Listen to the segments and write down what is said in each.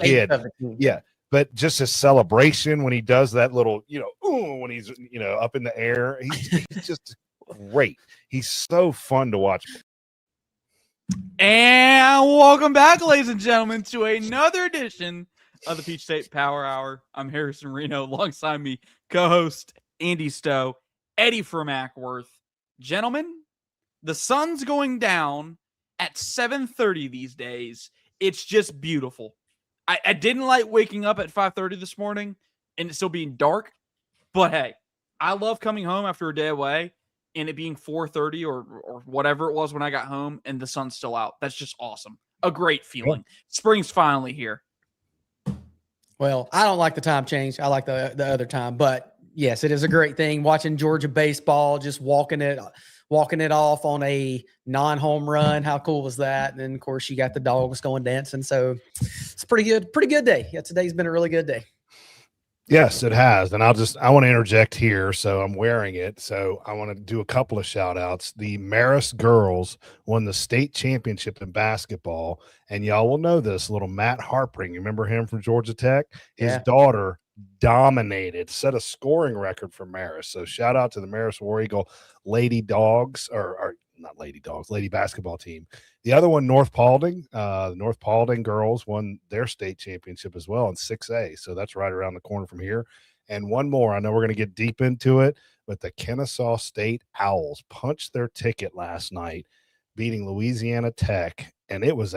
kid. Yeah. But just his celebration when he does that little, when he's, up in the air, he's just great. He's so fun to watch. And welcome back, ladies and gentlemen, to another edition of the Peach State Power Hour. I'm Harrison Reno, alongside me, co-host Andy Stowe, Eddie from Acworth. Gentlemen, the sun's going down at 7:30 these days. It's just beautiful. I didn't like waking up at 5:30 this morning and it still being dark, but hey, I love coming home after a day away and it being 4:30 or whatever it was when I got home and the sun's still out. That's just awesome. A great feeling. Spring's finally here. Well, I don't like the time change. I like the other time, but yes, it is a great thing watching Georgia baseball, just walking it off on a non-home run. How cool was that? And then of course you got the dogs going dancing. So it's pretty good day. Yeah, today's been a really good day. Yes, it has. And I want to interject here. So I'm wearing it. So I want to do a couple of shout outs. The Marist girls won the state championship in basketball. And y'all will know this, little Matt Harpring. You remember him from Georgia Tech? His daughter dominated, set a scoring record for Marist. So shout out to the Marist War Eagle Lady Dogs, or not Lady Dogs, Lady basketball team. The other one, North Paulding. The North Paulding girls won their state championship as well in 6A. So that's right around the corner from here. And one more, I know we're going to get deep into it, but the Kennesaw State Owls punched their ticket last night, beating Louisiana Tech. And it was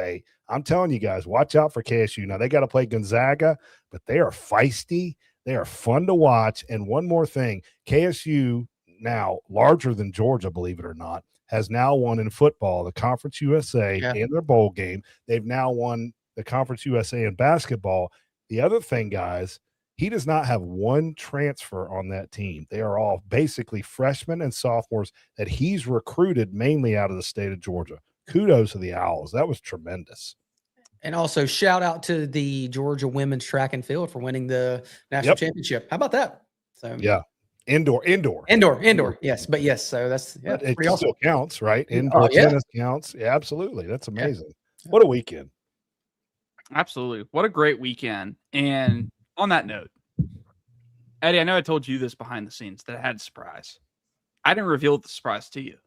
I'm telling you guys, watch out for KSU. Now, they got to play Gonzaga, but they are feisty. They are fun to watch. And one more thing, KSU, now larger than Georgia, believe it or not, has now won in football the Conference USA in their bowl game. They've now won the Conference USA in basketball. The other thing, guys, he does not have one transfer on that team. They are all basically freshmen and sophomores that he's recruited mainly out of the state of Georgia. Kudos to the Owls. That was tremendous. And also shout out to the Georgia women's track and field for winning the national championship. How about that? So yeah. Indoor. Yes, but yes. So that's it still awesome. Counts, right? Indoor tennis counts. Yeah, absolutely. That's amazing. Yeah. What a weekend. Absolutely. What a great weekend. And on that note, Eddie, I know I told you this behind the scenes that I had a surprise. I didn't reveal the surprise to you.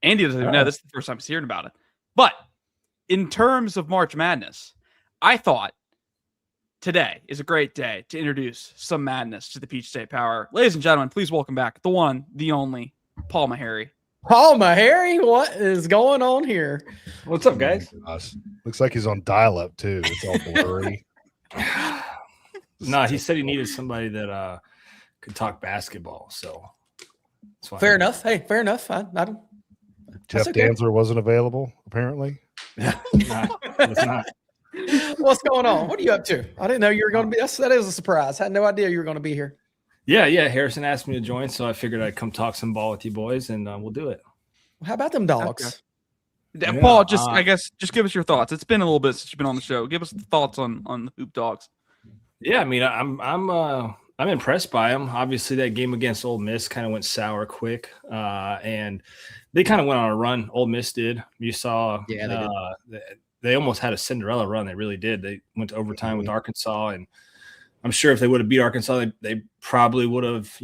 Andy doesn't even know. This is the first time he's hearing about it. But in terms of March Madness, I thought today is a great day to introduce some madness to the Peach State Power. Ladies and gentlemen, please welcome back the one, the only, Paul Meharry. Paul Meharry, what is going on here? What's up, guys? Looks like he's on dial-up, too. It's all blurry. No, he said he needed somebody that could talk basketball, so that's why. Fair enough. Hey, fair enough. I don't. Jeff Danzler wasn't available, apparently. It's not. What's going on? What are you up to? I didn't know you were going to be. That is a surprise. I had no idea you were going to be here. Yeah. Harrison asked me to join, so I figured I'd come talk some ball with you boys, and we'll do it. How about them dogs? Okay. Paul, I guess give us your thoughts. It's been a little bit since you've been on the show. Give us the thoughts on the Hoop Dogs. Yeah, I mean, I'm impressed by them. Obviously, that game against Ole Miss kind of went sour quick, and they kind of went on a run. Ole Miss did. You saw, they almost had a Cinderella run. They really did. They went to overtime with Arkansas, and I'm sure if they would have beat Arkansas, they probably would have,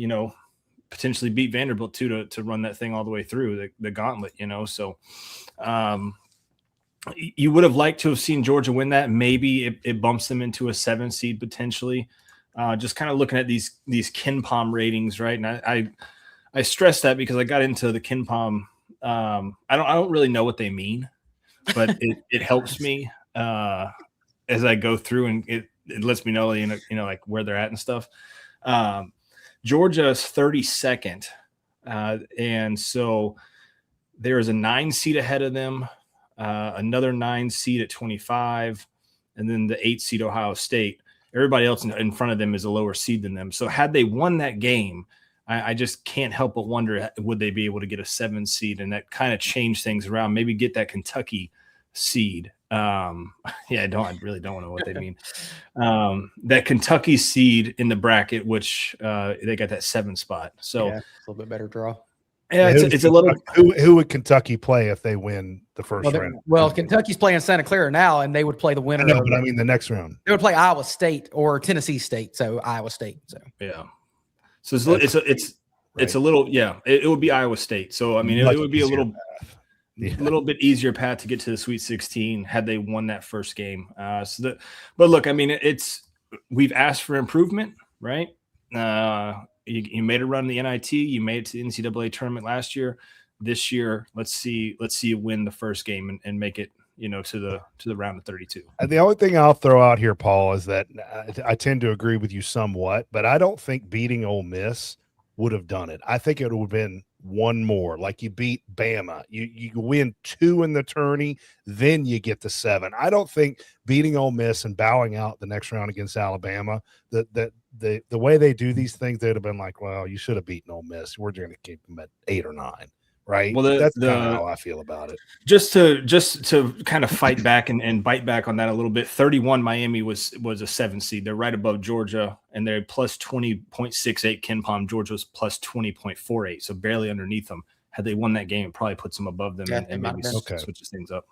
potentially beat Vanderbilt too to run that thing all the way through the gauntlet. So you would have liked to have seen Georgia win that. Maybe it bumps them into a 7 seed potentially. Just kind of looking at these KenPom ratings, right? And I stress that because I got into the KenPom. I don't really know what they mean, but it helps me as I go through, and it lets me know, like where they're at and stuff. Georgia's 32nd, and so there is a 9 seed ahead of them, another 9 seed at 25, and then the 8 seed Ohio State. Everybody else in front of them is a lower seed than them. So had they won that game, I just can't help but wonder, would they be able to get a 7 seed? And that kind of changed things around, maybe get that Kentucky seed. I really don't know what they mean. That Kentucky seed in the bracket, which they got that 7 spot. So a little bit better draw. Yeah, it's a little. Who would Kentucky play if they win the first round? Well, Kentucky's playing Santa Clara now, and they would play the winner. No, but I mean the next round. They would play Iowa State or Tennessee State. So Iowa State. So yeah. So it's a little, yeah. It would be Iowa State. So I mean, it would be a little bit easier path to get to the Sweet 16 had they won that first game. But look, I mean, we've asked for improvement, right? You made a run in the NIT. You made it to the NCAA tournament last year. This year, let's see you win the first game and make it, to the round of 32. The only thing I'll throw out here, Paul, is that I tend to agree with you somewhat, but I don't think beating Ole Miss would have done it. I think it would have been one more. Like you beat Bama, you win 2 in the tourney, then you get to 7. I don't think beating Ole Miss and bowing out the next round against Alabama, the way they do these things, they'd have been like, well, you should have beaten Ole Miss. We're going to keep them at 8 or 9. Right. Well, that's kind of how I feel about it. Just to kind of fight back and bite back on that a little bit. 31 Miami was a 7 seed. They're right above Georgia, and they're plus 20.68 KenPom. Georgia was plus 20.48, so barely underneath them. Had they won that game, it probably puts them above them and maybe switches things up.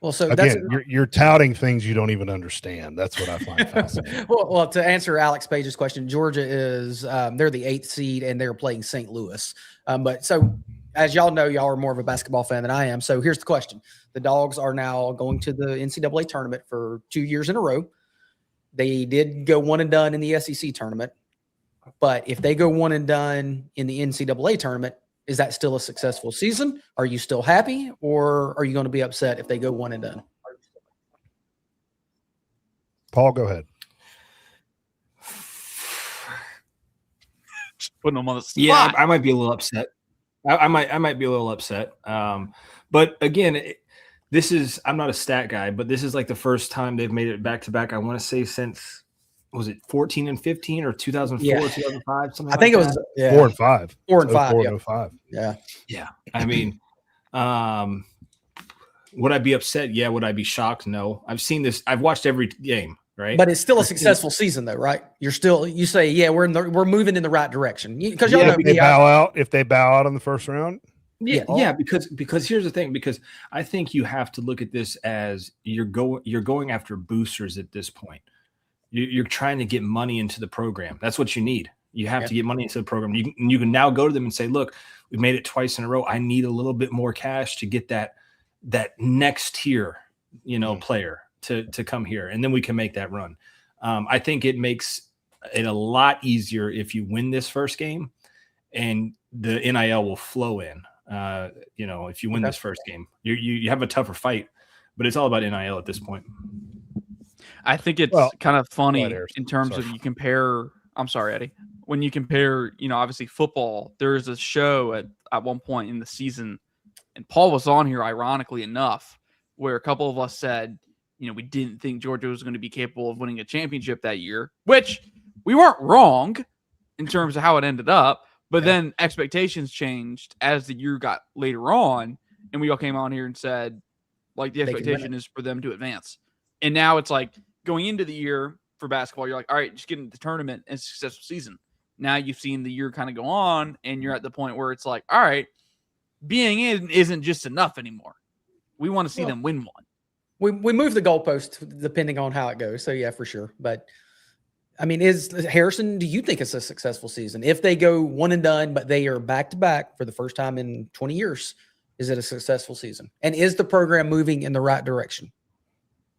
Well, so again, you're touting things you don't even understand. That's what I find fascinating. well, to answer Alex Page's question, Georgia is they're the 8th seed and they're playing St. Louis. But so as y'all know, y'all are more of a basketball fan than I am. So here's the question: the Dogs are now going to the NCAA tournament for 2 years in a row. They did go one and done in the SEC tournament, but if they go one and done in the NCAA tournament, is that still a successful season? Are you still happy, or are you going to be upset if they go one and done? Paul, go ahead. Just putting them on the spot. Yeah, I might be a little upset. I might be a little upset. But again, I'm not a stat guy, but this is like the first time they've made it back to back. I want to say since, was it 14 and 15 or 2004, 2005? Something I think like it was 4 and 5. 4 and 5. 4 Yeah. and 05. Yeah. Yeah. I mean, would I be upset? Yeah. Would I be shocked? No. I've seen this. I've watched every game, right? But it's still a successful season, though, right? You say, yeah, we're moving in the right direction because if they bow out in the first round. Yeah, because here's the thing. Because I think you have to look at this as you're going after boosters at this point. You're trying to get money into the program. That's what you need. You have to get money into the program. You can now go to them and say, look, we made it twice in a row. I need a little bit more cash to get that next tier, player to come here. And then we can make that run. I think it makes it a lot easier if you win this first game and the NIL will flow in. If you win this first game, you have a tougher fight, but it's all about NIL at this point. I think it's kind of funny in terms of you compare. I'm sorry, Eddie. When you compare, obviously football, there is a show at one point in the season, and Paul was on here, ironically enough, where a couple of us said, we didn't think Georgia was going to be capable of winning a championship that year, which we weren't wrong in terms of how it ended up. But then expectations changed as the year got later on, and we all came on here and said, like, the expectation is for them to advance. And now it's like going into the year for basketball, you're like, all right, just get into the tournament and successful season. Now you've seen the year kind of go on, and you're at the point where it's like, all right, being in isn't just enough anymore. We want to see them win one. We move the goalpost depending on how it goes. So, yeah, for sure. But, I mean, Harrison, do you think it's a successful season? If they go one and done, but they are back-to-back for the first time in 20 years, is it a successful season? And is the program moving in the right direction?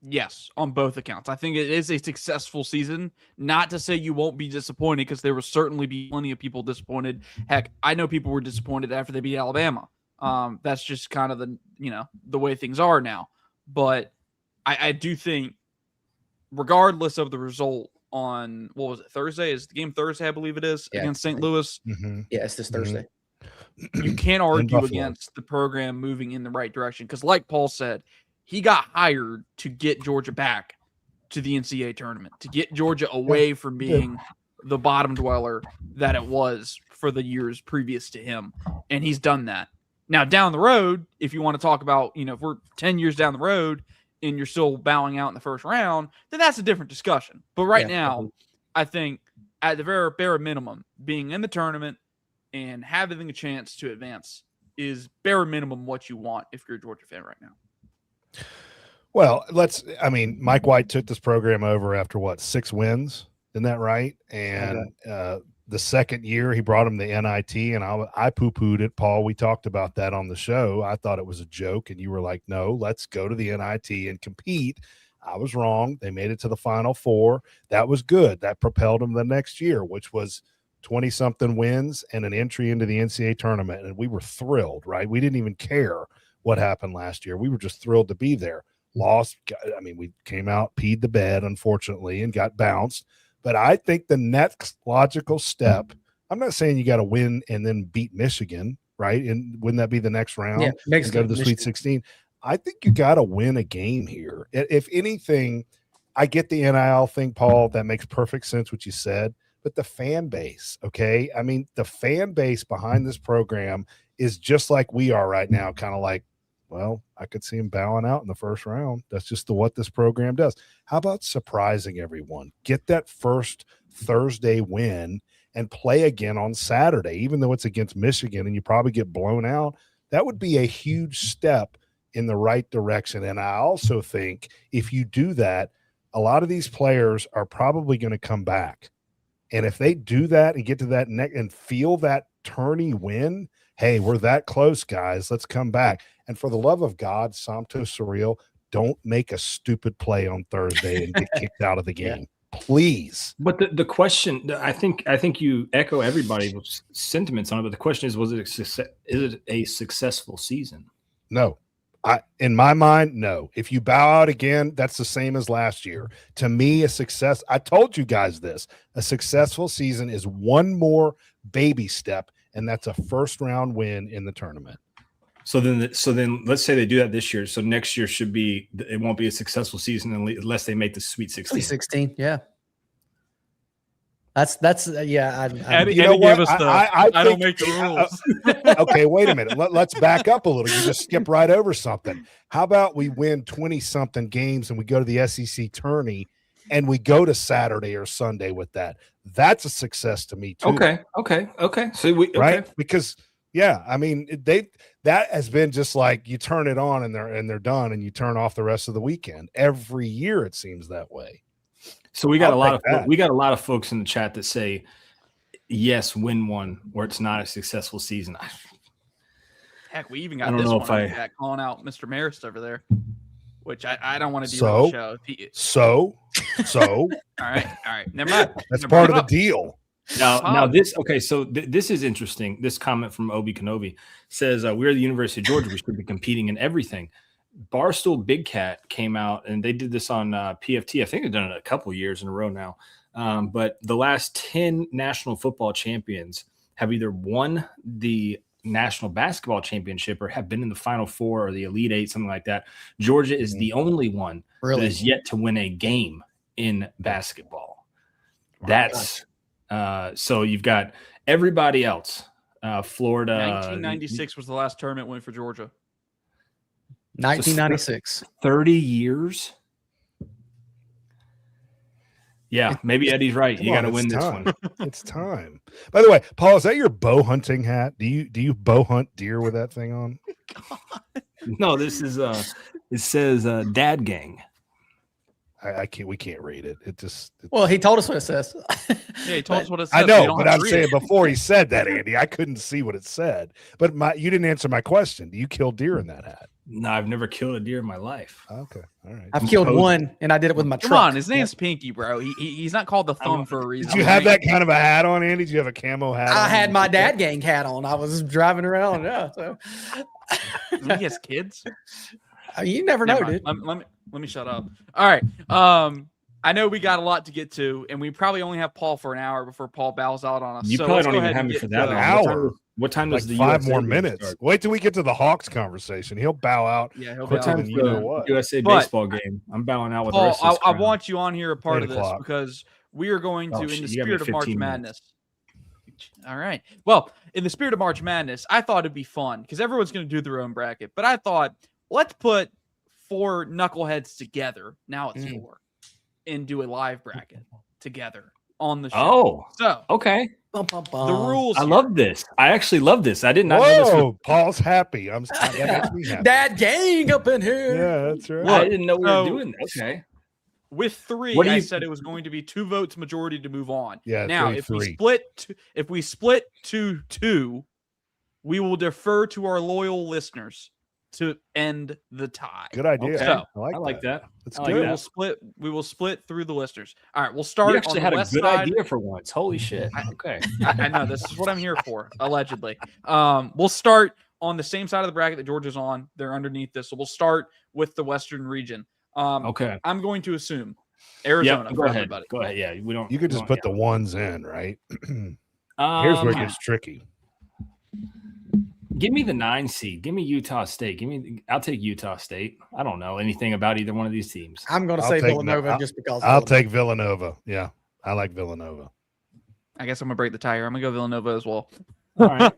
Yes, on both accounts. I think it is a successful season. Not to say you won't be disappointed, because there will certainly be plenty of people disappointed. Heck, I know people were disappointed after they beat Alabama. That's just kind of the way things are now. But I do think, regardless of the result on, what was it, Thursday? Is the game Thursday, I believe it is, against St. Louis? Mm-hmm. Yeah, it's this Thursday. You can't argue against the program moving in the right direction, because like Paul said, he got hired to get Georgia back to the NCAA tournament, to get Georgia away from being the bottom dweller that it was for the years previous to him. And he's done that. Now, down the road, if you want to talk about, if we're 10 years down the road and you're still bowing out in the first round, then that's a different discussion. But right now, I think at the very bare minimum, being in the tournament, and having a chance to advance is bare minimum what you want if you're a Georgia fan right now. Well, Mike White took this program over after 6 wins? Isn't that right? And the second year he brought him the NIT, and I poo-pooed it. Paul, we talked about that on the show. I thought it was a joke, and you were like, no, let's go to the NIT and compete. I was wrong. They made it to the Final Four. That was good. That propelled them the next year, which was 20-something wins and an entry into the NCAA tournament, and we were thrilled, right? We didn't even care what happened last year. We were just thrilled to be there. Lost. We came out, peed the bed, unfortunately, and got bounced. But I think the next logical step, I'm not saying you got to win and then beat Michigan, right? And wouldn't that be the next round? Yeah, and go to the Sweet 16. I think you got to win a game here. If anything, I get the NIL thing, Paul. That makes perfect sense what you said. But the fan base, okay? The fan base behind this program is just like we are right now, kind of like, well, I could see him bowing out in the first round. That's just what this program does. How about surprising everyone? Get that first Thursday win and play again on Saturday, even though it's against Michigan and you probably get blown out. That would be a huge step in the right direction. And I also think if you do that, a lot of these players are probably going to come back. And if they do that and get to that neck and feel that tourney win, hey, we're that close, guys. Let's come back. And for the love of God, Santo Surreal, don't make a stupid play on Thursday and get kicked out of the game. Please. But the question, I think you echo everybody's sentiments on it, but the question is it a successful season? No. In my mind, no. If you bow out again, that's the same as last year. To me, a success, I told you guys this, a successful season is one more baby step, and that's a first-round win in the tournament. So then let's say they do that this year. So next year it won't be a successful season unless they make the Sweet 16. Sweet 16, yeah. That's yeah. Eddie gave us I don't make the rules. Okay, wait a minute. Let's back up a little. You just skip right over something. How about we win 20-something games and we go to the SEC tourney and we go to Saturday or Sunday with that? That's a success to me too. Okay. So right? Because that has been just like you turn it on and they're done, and you turn off the rest of the weekend. Every year it seems that way. So we got a lot of folks in the chat that say yes, win one, where it's not a successful season. Heck, we even got this one calling out Mr. Marist over there, which I don't want to derail the show. So all right, never mind. That's part of the deal. Now this okay. So this is interesting. This comment from Obi Kenobi says we're the University of Georgia. We should be competing in everything. Barstool Big Cat came out and they did this on PFT. I think they've done it a couple years in a row now. But the last 10 national football champions have either won the national basketball championship or have been in the Final Four or the Elite Eight, something like that. Georgia is the only one that is yet to win a game in basketball. That's so you've got everybody else. Florida. 1996 was the last tournament win for Georgia. 1996. 30 years. Yeah, maybe Eddie's right. You got to win this one. It's time. By the way, Paul, is that your bow hunting hat? Do you bow hunt deer with that thing on? No, this is it says Dad Gang. We can't read it. Well, he told us what it says. Yeah, he told us what it says. I know, but I'm saying before he said that, Andy, I couldn't see what it said. But you didn't answer my question. Do you kill deer in that hat? No, I've never killed a deer in my life. Okay, all right. I've killed one, and I did it with my truck. Come on, his name's Pinky, bro. He's not called the Thumb for a reason. Did you have that kind of a hat on, Andy? Did you have a camo hat? I had my Dad Gang hat on. I was driving around. Yeah, so he has kids. You never know, dude. Let me shut up. All right. I know we got a lot to get to, and we probably only have Paul for an hour before Paul bows out on us. You probably don't even have me for that hour. What time does the 5 more minutes? Start? Wait till we get to the Hawks conversation. He'll bow out. Yeah, he'll bow out. You know what? USA baseball game. I'm bowing out with Paul, the rest of this I want you on here a part of this because we are going to, in the spirit of March Madness. All right. Well, in the spirit of March Madness, I thought it'd be fun because everyone's going to do their own bracket. But I thought, let's put 4 knuckleheads together. Now it's 4, and do a live bracket together on the show. Oh, so okay. Bum, bum, The bum. rules. I here. love this. I actually love this. I did not know this. Whoa, Paul's happy. That makes me happy. Dad gang up in here. Yeah, that's right. I didn't know we were so- doing this. Okay. With 3, What do I you- said it was going to be 2 votes majority to move on. Yeah, Now, 3-3. if we split 2-2, we will defer to our loyal listeners to end the tie. Good idea. Okay. So, I like that. That's I like good. that. We will split through the listeners. All right, we'll You start actually on had the a west good side. idea for once. Holy shit. Okay. I know this is what I'm here for, allegedly. We'll start on the same side of the bracket that Georgia's on. They're underneath this, so we'll start with the Western region. Okay. I'm going to assume Arizona. Yep, for go ahead. everybody. Go ahead. Yeah, we don't. You could we just don't- put the ones in, right? yeah. Here's where it gets tricky. Give me the 9 seed. Give me Utah State. I'll take Utah State. I don't know anything about either one of these teams. I'm going to I'll say take Villanova I'll- just because. I'll take Villanova. Yeah, I like Villanova. I guess I'm gonna break the tie here. I'm gonna go Villanova as well. All right.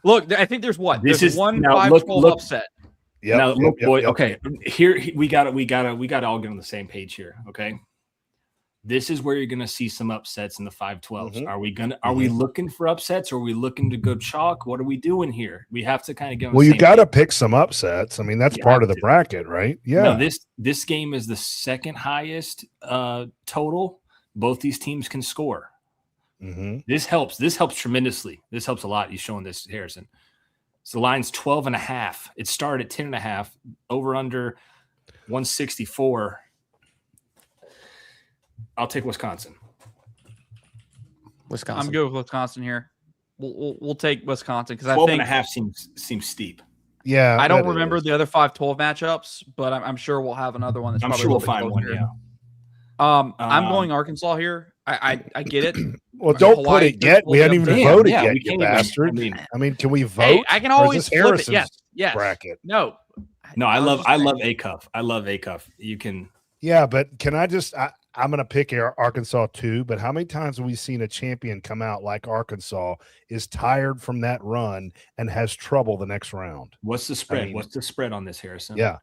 Look, I think there's what? This There's is- one now 5-12 look- upset. Yep, now, look, yep, boy. yep. Okay, here we got to all get on the same page here. Okay, this is where you're going to see some upsets in the 5-12s. Mhm. Are we looking for upsets? Or are we looking to go chalk? What are we doing here? We have to kind of get on the Well, you same got to page. pick some upsets. I mean, that's You part have of the to. bracket, right? Yeah. No, this game is the second highest total. Both these teams can score. Mhm. This helps tremendously. This helps a lot. He's showing this, Harrison. So the line's 12.5. It started at 10.5, over under 164. I'll take Wisconsin. Wisconsin. I'm good with Wisconsin here. We'll take Wisconsin because I 12.5 think seems steep. Yeah. I don't that remember is. the other 5-12 matchups, but I'm sure we'll have another one. That's I'm probably sure a we'll little bit find one. closer. Yeah. I'm going Arkansas here. I get it. Well, don't put Hawaii it yet. We just haven't even pulled Damn, voted yeah, yet, we you can't even- bastard. I mean, can we vote? Hey, I can Or is always this flip it. Harrison's Yes. bracket? No. no, I was love just saying. ACUF. I love ACUF. You can. Yeah, but can I just? I'm going to pick Arkansas too. But how many times have we seen a champion come out like Arkansas is tired from that run and has trouble the next round? What's the spread? mean- What's the spread on this, Harrison? Yeah,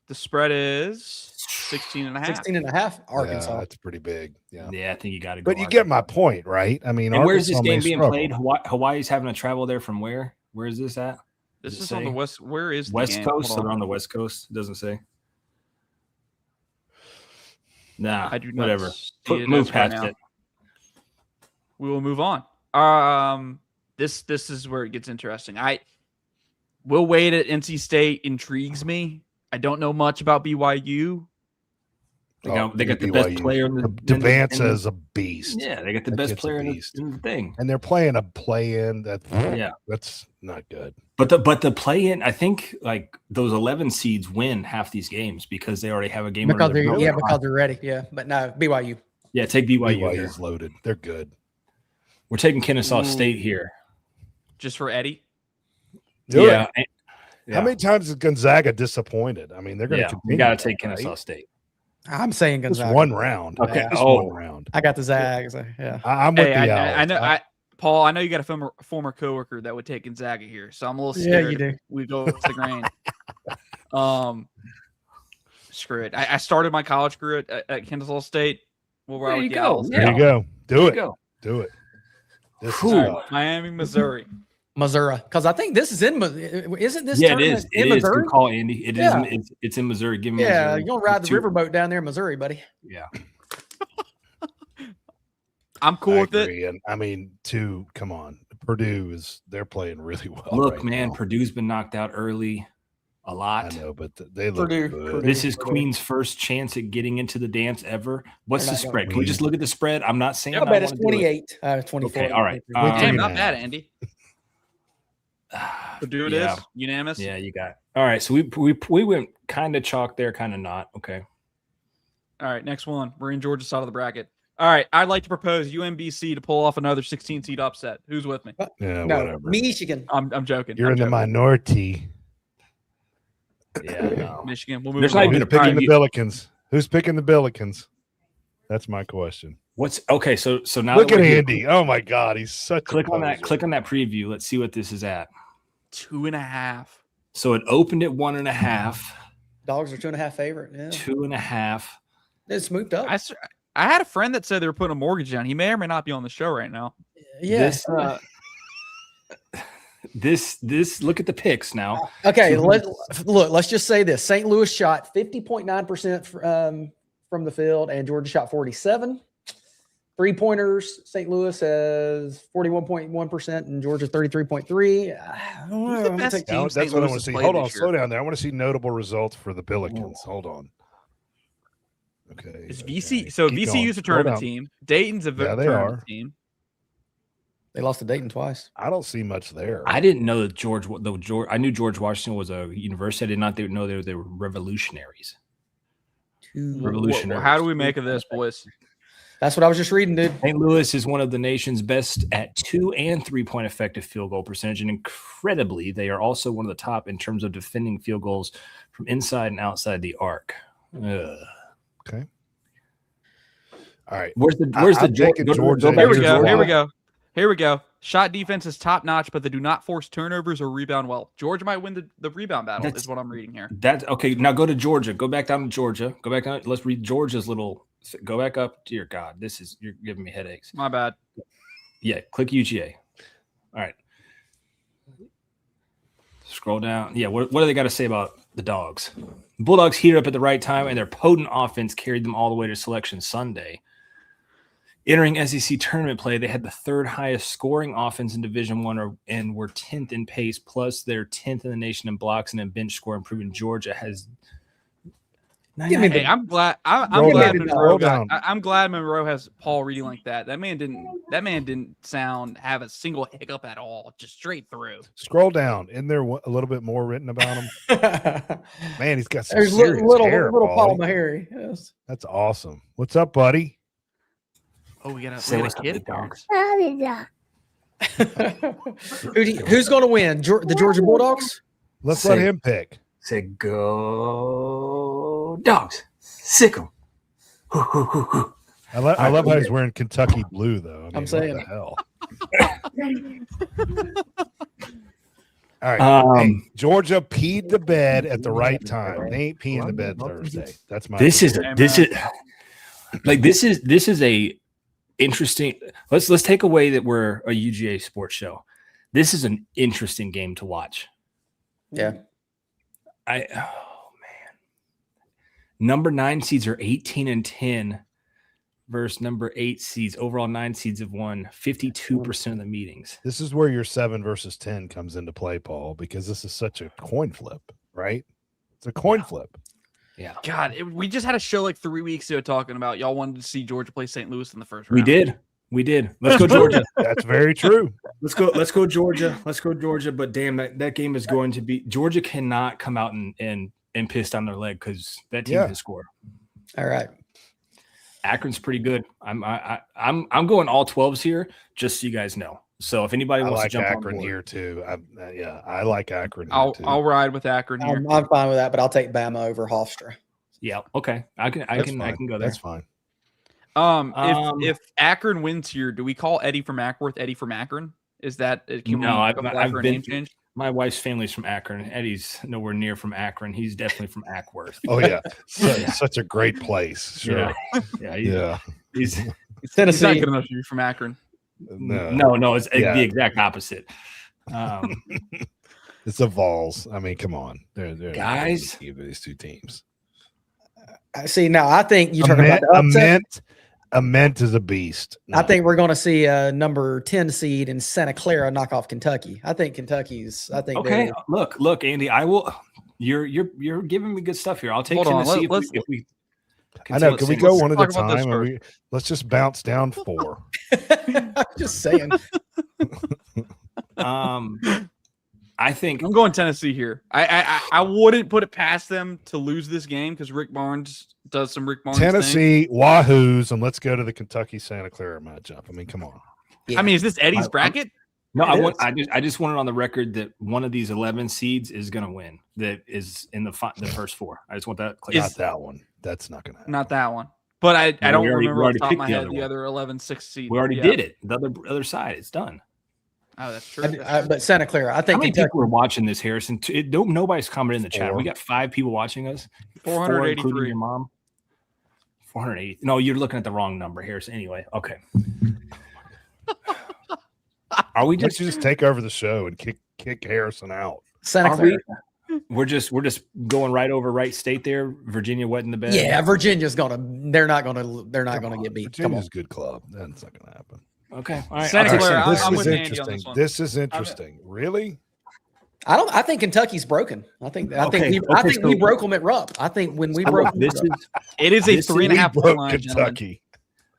The spread is 16.5. 16.5. Arkansas. yeah, that's pretty big. Yeah, Yeah, I think you got to go. but you get my point, right? I mean, And where's this Arkansas may game being struggle. played? Hawaii's having to travel there from where? Where is this at? This Does it is on the say? west. Where is the West game? Coast. So Hold they're on. on the West Coast. It doesn't say. Nah, I do not whatever. see Move as right past now. it. We will move on. This is where it gets interesting. Will Wade at NC State intrigues me. I don't know much about BYU. They got the BYU. best player in the Devanza in the- is a beast. Yeah, they got the That best kid's a player in beast. the thing. And they're playing a play-in. Yeah. That's not good. But the play-in, I think like those 11 seeds win half these games because they already have a game. Because under their they're, belt. yeah, because they're ready. Yeah, but no, BYU. Yeah, take BYU. here. BYU's loaded. They're good. We're taking Kennesaw Ooh. State here. Just for Eddie. Do yeah. it. Yeah. How many times is Gonzaga disappointed? I mean, they're going to Yeah, continue. we got to that, take Kennesaw right? State. I'm saying Just Gonzaga. one round. Okay. Just Oh. one round. I got the Zags. Yeah. I'm with Hey, the I Owls. know. Paul, I know you got a former coworker that would take Gonzaga here, so I'm a little Yeah, scared. you do. if We go with the grain. Screw it. I started my college career at Kennesaw State. We'll There ride you with the go. Owls. There Yeah. you go. Do There it. you go. Do it. This is Whew. All tough. right, Miami, Missouri. Missouri. Because I think this is in. Isn't this? Yeah, it tournament is. in It is. Missouri? Good call, Andy. It is. Yeah. It's in Missouri. Give me Yeah, Missouri. you're gonna ride the Two- riverboat down there in Missouri, buddy. Yeah. I'm cool I with it. agree. And I mean, come on. Purdue they're playing really well. Look, right man, now. Purdue's been knocked out early a lot. I know, but they look Purdue. good. This is Purdue. Queen's first chance at getting into the dance ever. What's They're the not spread? going Can we just look at the spread? I'm not saying I bet it's wanna do it. 28. 24. Okay, all right. Damn, Um, not bad, Andy. Purdue it Yeah. is unanimous. Yeah, you got it. All right. So we went kind of chalk there, kind of not. Okay. All right, next one. We're in Georgia's side of the bracket. All right, I'd like to propose UMBC to pull off another 16 seed upset. Who's with me? Yeah, No, whatever. Michigan. I'm joking. You're I'm in the joking. minority. Yeah. no. Michigan. We'll move There's on. not even Who's a picking the preview. Billikens? Who's picking the Billikens? That's my question. What's okay? So now Look that at we're here, Andy. Oh my God, he's such. Click a on that. poser. Click on that preview. Let's see what this is at. 2.5. So it opened at 1.5, Dogs are 2.5 favorite. Yeah. 2.5. It's moved up. I had a friend that said they were putting a mortgage down. He may or may not be on the show right now. Yes. This look at the picks now. Okay, let's just say this. St. Louis shot 50.9% from the field, and Georgia shot 47. 3-pointers, St. Louis has 41.1%, and Georgia 33.3. Who's the best team That's St. what I Louis want to see. has Hold played on, this year? slow down there. I want to see notable results for the Billikens. Hold on. Okay. Is VC so Keep VCU's a going. Hold tournament on. team. Dayton's a Yeah, they tournament are. team. They lost to Dayton twice. I don't see much there. I didn't know that I knew George Washington was a university. I did not know they were revolutionaries. Revolutionaries. How do we make of this, boys? That's what I was just reading, dude. St. Louis is one of the nation's best at 2 and 3-point effective field goal percentage, and incredibly, they are also one of the top in terms of defending field goals from inside and outside the arc. Okay. All right. Where's the I'm taking Georgia. Here we Here's go. why. Here we go. Here we go. Shot defense is top notch, but they do not force turnovers or rebound well. Georgia might win the rebound battle, is what I'm reading here. That's okay. Now go to Georgia. Go back down to Georgia. Go back down. Let's read Georgia's little. Go back up. Dear God, you're giving me headaches. My bad. Yeah, click UGA. All right. Scroll down. Yeah, what do they got to say about the Dogs? Bulldogs heated up at the right time, and their potent offense carried them all the way to Selection Sunday. Entering SEC tournament play, they had the third highest scoring offense in Division I and were 10th in pace, plus they're 10th in the nation in blocks and in bench score, improving Georgia has. Hey, I'm glad. I'm Roll glad down. Monroe Roll got. down. I'm glad Monroe has Paul reading like that. That man didn't have a single hiccup at all, just straight through. Scroll down. Isn't there a little bit more written about him? Man, he's got some There's serious hair, little Paulie. Palma. Yes. That's awesome. What's up, buddy? Oh, we got a Say what's up, kid. big dogs. Who's going to win? The Georgia Bulldogs? Let's let him pick. Say go Dogs. Sick 'em. I love how he's wearing Kentucky blue, though. I mean, I'm saying. what the hell? All right. Hey, Georgia peed the bed at the right time. They ain't peeing the bed Thursday. That's my. This is a interesting. Let's take away that we're a UGA sports show. This is an interesting game to watch. Yeah. Oh man. Number 9 seeds are 18-10 versus number 8 seeds. Overall 9 seeds have won 52% of the meetings. This is where your 7 versus 10 comes into play, Paul, because this is such a coin flip, right? It's a coin flip. Yeah. God, we just had a show like 3 weeks ago talking about y'all wanted to see Georgia play St. Louis in the first round. We did. Let's go Georgia. That's very true. Let's go Georgia. Let's go Georgia. But damn, that game is going to be Georgia cannot come out and piss down their leg because that team can score. All right. Akron's pretty good. I'm going all 12s here, just so you guys know. So if anybody wants to jump Akron on board, here too. I like Akron. I'll ride with Akron here. I'm fine with that, but I'll take Bama over Hofstra. yeah, okay. I can go there. That's fine. If Akron wins here, do we call Eddie from Acworth Eddie from Akron? Is that I've for a been name change? My wife's family's from Akron. Eddie's nowhere near from Akron. He's definitely from Acworth. Oh yeah, such a great place. Sure. He's It's Tennessee. not good enough to be from Akron. no, it's the exact opposite. It's the Vols. I mean, come on, they're Guys. these two teams. See, now I think you're talking about the upset. Ament is a beast. I think we're going to see a number 10 seed in Santa Clara knock off Kentucky. I think Kentucky's. Okay. Look, Andy. I will. You're giving me good stuff here. I'll take Tennessee if we. I know. Can we go one at a talk about this time? Let's just bounce down 4. I'm just saying. I think I'm going Tennessee here. I wouldn't put it past them to lose this game because Rick Barnes does some Rick Barnes Tennessee Wahoos, and let's go to the Kentucky Santa Clara matchup. I mean, come on. Yeah. I mean, is this Eddie's bracket? No, I just wanted on the record that one of these 11 seeds is going to win. That is in the first 4. I just want that clear. Not that one. That's not going to happen. Not that one. But I don't remember off the top of my picked the head other the one. other 11-6 seed. We already did it. The other side, it's done. Oh, that's true. But Santa Clara, I How think many Kentucky. people are watching this, Harrison? Nobody's commented in the chat. We got 5 people watching us. 4 483. including your mom. 480. No, you're looking at the wrong number here. So anyway, okay. Are we Let's just take over the show and kick Harrison out? Santa Clara. We're just going right over Wright State there. Virginia wet in the bed. Yeah, Virginia's they're not gonna get beat. Virginia's a good club. That's not gonna happen. Okay. All right. Santa Clara, This I'm is with Andy on this interesting. one. This is interesting. Really? I think Kentucky's broken. I think we broke them at Rupp. I think when we broke them, It is a 3.5 broke line, gentlemen. Kentucky.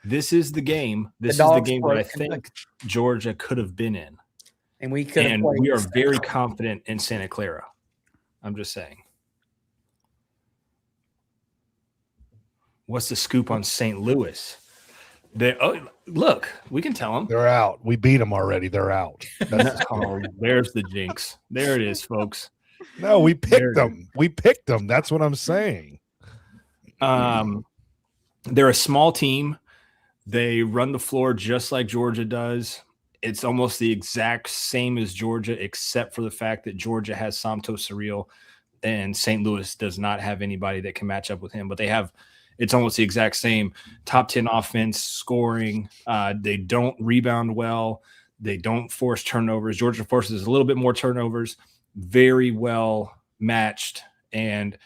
This is the game. This is the Dogs game that I broke think Kentucky. Georgia could have been in. and we could have And played. we are very confident in Santa Clara. I'm just saying. What's the scoop on St. Louis? Look, we can tell them. They're out. We beat them already. They're out. There's the jinx. There it is, folks. No, we There picked it them. We picked them. That's what I'm saying. They're a small team. They run the floor just like Georgia does. It's almost the exact same as Georgia, except for the fact that Georgia has Santo Surreal and St. Louis does not have anybody that can match up with him. But it's almost the exact same. Top 10 offense, scoring. They don't rebound well. They don't force turnovers. Georgia forces a little bit more turnovers. Very well matched. And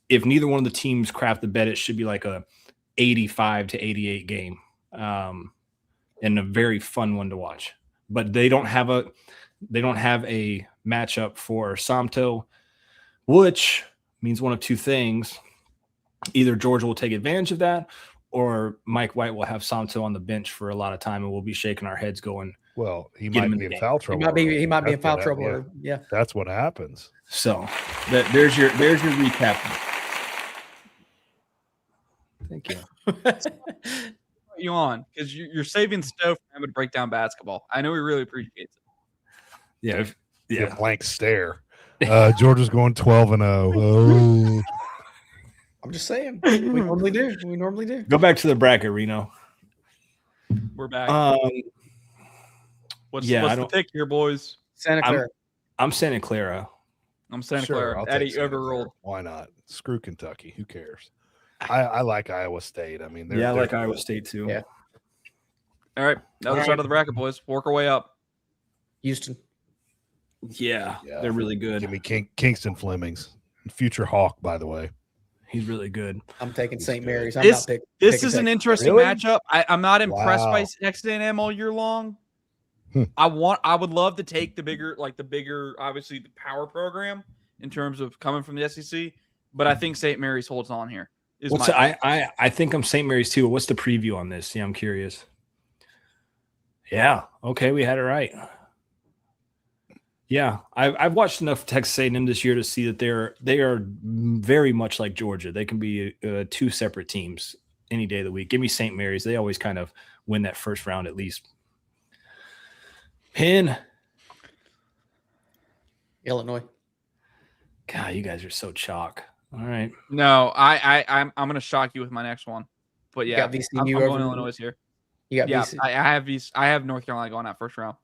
if neither one of the teams craft the bet, it should be like a 85 to 88 game. And a very fun one to watch. But they don't have a matchup for Samto, which means one of two things. Either Georgia will take advantage of that, or Mike White will have Samto on the bench for a lot of time, and we'll be shaking our heads going, Well, he Get him might in be the in game. foul trouble. He might be in That's foul what trouble. happened. Yeah. That's what happens. so there's your recap. Thank you. You on because you're saving Stowe for having to break down basketball. I know he really appreciates it. Yeah. A blank stare. Georgia's going 12-0. Oh. I'm just saying. We normally do. Go back to the bracket, Reno. We're back. What's yeah, I the don't- pick here, boys? Santa Clara. I'm Santa Clara. I'm Santa Sure, Clara. I'll take Eddie Santa Clara. overruled. Why not? Screw Kentucky. Who cares? I like Iowa State. I mean, I like they're Iowa good. State too. Yeah. All right, other side of the bracket, boys. Work our way up. Houston. Yeah, Yeah. they're really good. Give me Kingston Flemings, future Hawk, by the way. He's really good. I'm taking He's St. good. Mary's. I'm This- not picking. This is an interesting Really? matchup. I'm not impressed by Wow. Texas A&M all year long. Hmm. I would love to take the bigger, obviously the power program in terms of coming from the SEC, but I think St. Mary's holds on here. I think I'm St. Mary's too. What's the preview on this? Yeah, I'm curious. Yeah. Okay, we had it right. Yeah, I've watched enough Texas A&M this year to see that they are very much like Georgia. They can be two separate teams any day of the week. Give me St. Mary's. They always kind of win that first round at least. Pin. Illinois. God, you guys are so chalk. All right. No, I'm going to shock you with my next one. But You yeah, got VCU I'm over going them? Illinois here. You got Yeah, BC. I have North Carolina going out first round.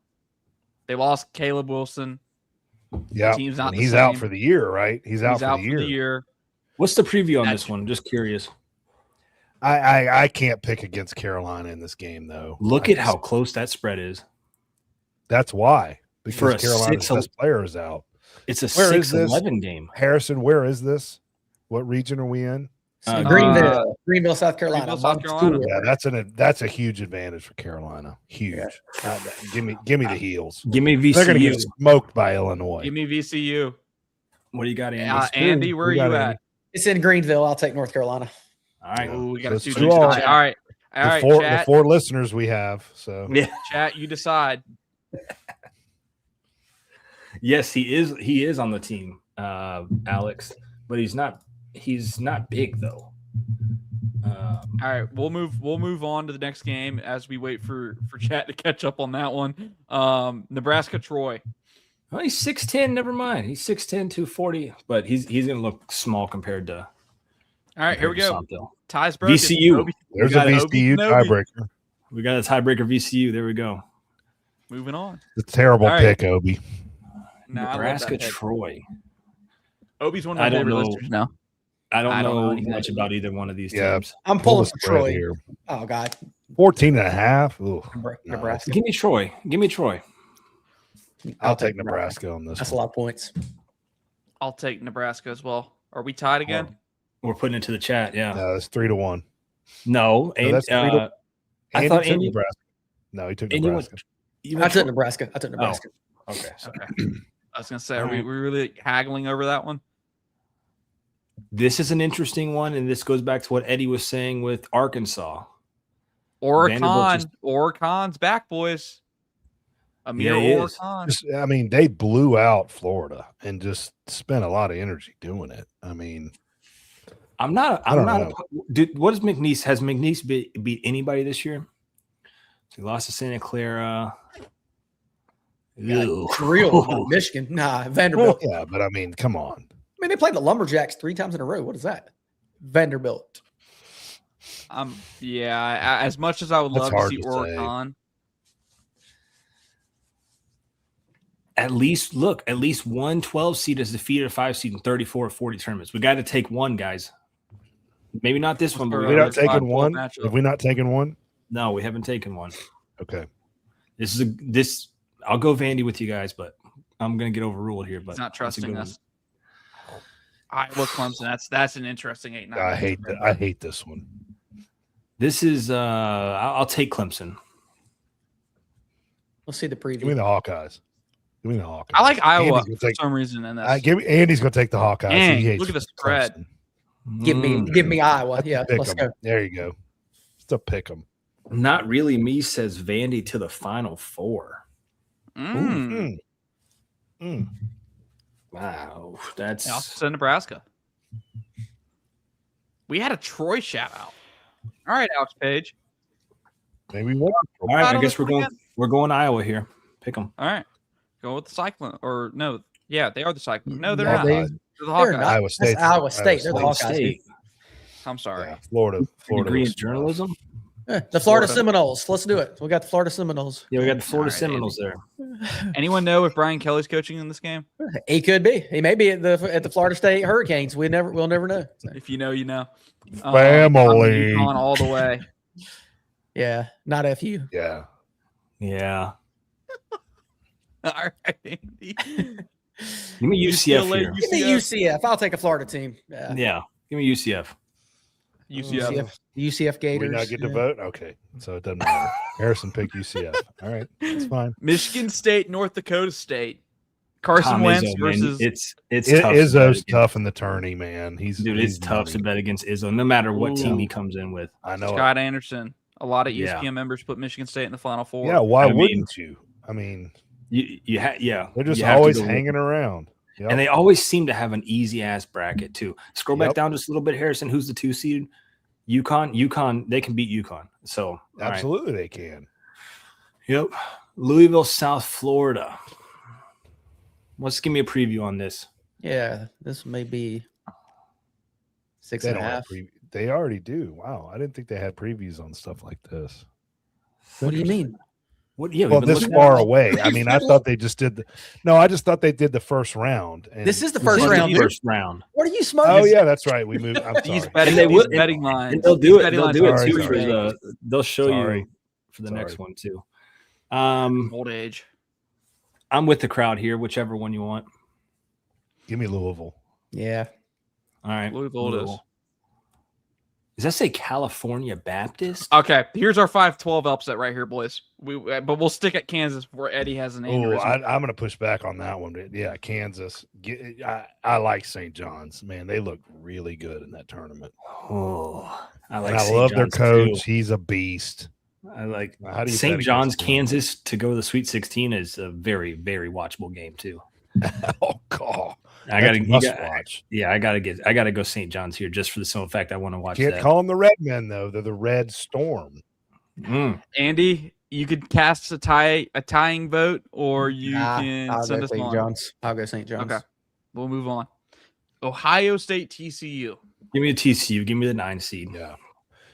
They lost Caleb Wilson. Yeah, team's not and the he's out same. for the year, right? He's out for the year. year. What's the preview on That's- this one? I'm just curious. I can't pick against Carolina in this game though. Look at how close that spread is. That's why, because For a Carolina's 6-11 best player is out. It's a Where is this? 6-11 game. Harrison, where is this? What region are we in? Greenville, South Carolina. Greenville, South Bob's Carolina. school. Yeah, that's a huge advantage for Carolina. Huge. Give me the heels. Give me They're going to VCU. get smoked by Illinois. Give me VCU. What do you got, Andy? Andy, where are We got you Andy. at? It's in Greenville. I'll take North Carolina. All right. Oh, we got Let's to do all. All right. All right, the chat. four listeners we have. So Yeah. Chat, you decide. Yes, he is on the team, Alex, but he's not big though. All right, we'll move on to the next game as we wait for chat to catch up on that one. Nebraska Troy. Oh, he's 6'10", never mind. He's 6'10", 240, but he's gonna look small compared to All right, here we go. Santo. Ties broken. VCU. Obi- there's a got it. VCU Kenobi. tiebreaker. We got a tiebreaker VCU. There we go. Moving on. It's a terrible All right. pick, Obi. No, I love Nebraska that pick. Troy. Obi's one of my I don't favorite know. listeners now. I don't know anything. much about either one of these Yeah. teams. I'm Pull pulling the for spread Troy. here. Oh God, 14.5. Ooh, Nebraska. Give me Troy. Give me Troy. I'll take Nebraska on this That's a one. lot of points. I'll take Nebraska as well. Are we tied again? We're putting it to the chat. Yeah. No, it's 3-1. No. No, And that's 3-1. I thought took Andy. Nebraska. No, he took Andy went- Nebraska. you I went took Troy? Nebraska. I took Nebraska. Okay. Sorry. Okay. I was gonna say, are we really haggling over that one? This is an interesting one, and this goes back to what Eddie was saying with Arkansas. Orecon's back, boys. Amir he is. Oregon. I mean, they blew out Florida and just spent a lot of energy doing it. I mean, I'm not. I don't know. Dude, what is McNeese? Has McNeese beat anybody this year? He lost to Santa Clara. Ew. It's real. Not Michigan. Nah, Vanderbilt. yeah, but I mean, come on. I mean, they played the Lumberjacks 3 times in a row. What is that? Vanderbilt. Yeah. As much as I would That's love to hard see to say. Oregon, At least one 12 seed has defeated a 5 seed in 34 or 40 tournaments. We got to take one, guys. Maybe not this one, but We're we not got taking one. matchup. Have we not taken one? No, we haven't taken one. Okay. This. I'll go Vandy with you guys, but I'm gonna get overruled here. But he's not that's a trusting good us. Iowa Clemson. That's an interesting 8-9. I hate that. I hate this one. This is. I'll take Clemson. We'll see the preview. Give me the Hawkeyes. Give me the Hawkeyes. I like Iowa Andy's gonna for take- some reason in this. Andy's going to take the Hawkeyes. Dang, He hates look at the spread. Clemson. Give me Iowa. That's a Yeah, pick let's 'em. go. There you go. It's a pick 'em. Not really. Me says Vandy to the Final Four. Mm. Wow, that's. I also said Nebraska. We had a Troy shout out. All right, Alex Page. Maybe one. All right, Not I on guess the we're going Iowa here. Pick them. All right. Go with the Cyclone. Or no. Yeah, they are the Cyclone. No, they're Yeah, not. they- They're the They're Hawkeyes. not. Iowa State. That's Iowa State. They're the Iowa Hawkeyes. State. I'm sorry. Yeah, Florida. Degree in was- journalism. The Florida Florida. Seminoles. Let's do it. We got the Florida Seminoles. Yeah, we got the Florida All right, Seminoles there. Anyone know if Brian Kelly's coaching in this game? He could be. He may be at the Florida State Hurricanes. We'll never know. So, If you know, you know. Family. I'm UConn all the way. yeah, not FU. Yeah. Yeah. All right, Andy. Give me UCF UCLA, here. Give me UCF. I'll take a Florida team. Yeah. Give me UCF. UCF. UCF Do we Gators. not get to yeah. vote? Okay. So it doesn't matter. Harrison picked UCF. All right. It's fine. Michigan State, North Dakota State. Carson Tom Wentz Izzo, man. versus It's Izzo's tough. to bet against. tough in the tourney, man. He's It's tough to bet against Izzo, no matter what team he comes in with. I know. Scott Anderson. A lot of Yeah. ESPN members put Michigan State in the Final Four. Yeah. Why I mean- wouldn't you? I mean, Yeah. they're just You have to always go- hanging around. Yep. And they always seem to have an easy ass bracket too. Scroll back Yep. down just a little bit, Harrison. Who's the 2 seed? UConn. They can beat UConn. So all right. Absolutely they can. Yep. Louisville, South Florida. Let's give me a preview on this. Yeah, this may be six They and a don't have half. they already do. Wow. I didn't think they had previews on stuff like this. What do you mean? What? Yeah, Well, we've been this looking far at it. away. I mean, I thought they just did I just thought they did the first round. And This is the This first is round. the first round. What are you smoking? Oh yeah, that's right. We moved. I'm These sorry. betting, And they these will- betting lines. And they'll do these it. betting They'll lines do are it Sorry, too. sorry. They'll show Sorry. you for the next Sorry. one too. Old age. I'm with the crowd here, whichever one you want. Give me Louisville. Yeah. All right. Louisville it is. Does that say California Baptist? Okay, here's our 5-12 upset right here, boys. But we'll stick at Kansas before Eddie has an Oh, aneurysm. I'm going to push back on that one. But yeah, Kansas. I like St. John's. Man, they look really good in that tournament. Oh, I And like. I St. love their John's, coach. too. He's a beast. I like How do you St. bet John's, against them? Kansas to go to the Sweet 16 is a very, very watchable game too. Oh God, I gotta, That's must you got- watch. yeah, I gotta go St. John's here just for the simple fact I want to watch Can't that. call them the Red Men though. They're the Red Storm. Andy, you could cast a tying vote, or you can I'll send go us St. on. John's. I'll go St. John's. Okay, we'll move on. Ohio State, TCU. Give me the TCU. Give me the 9 seed. Yeah,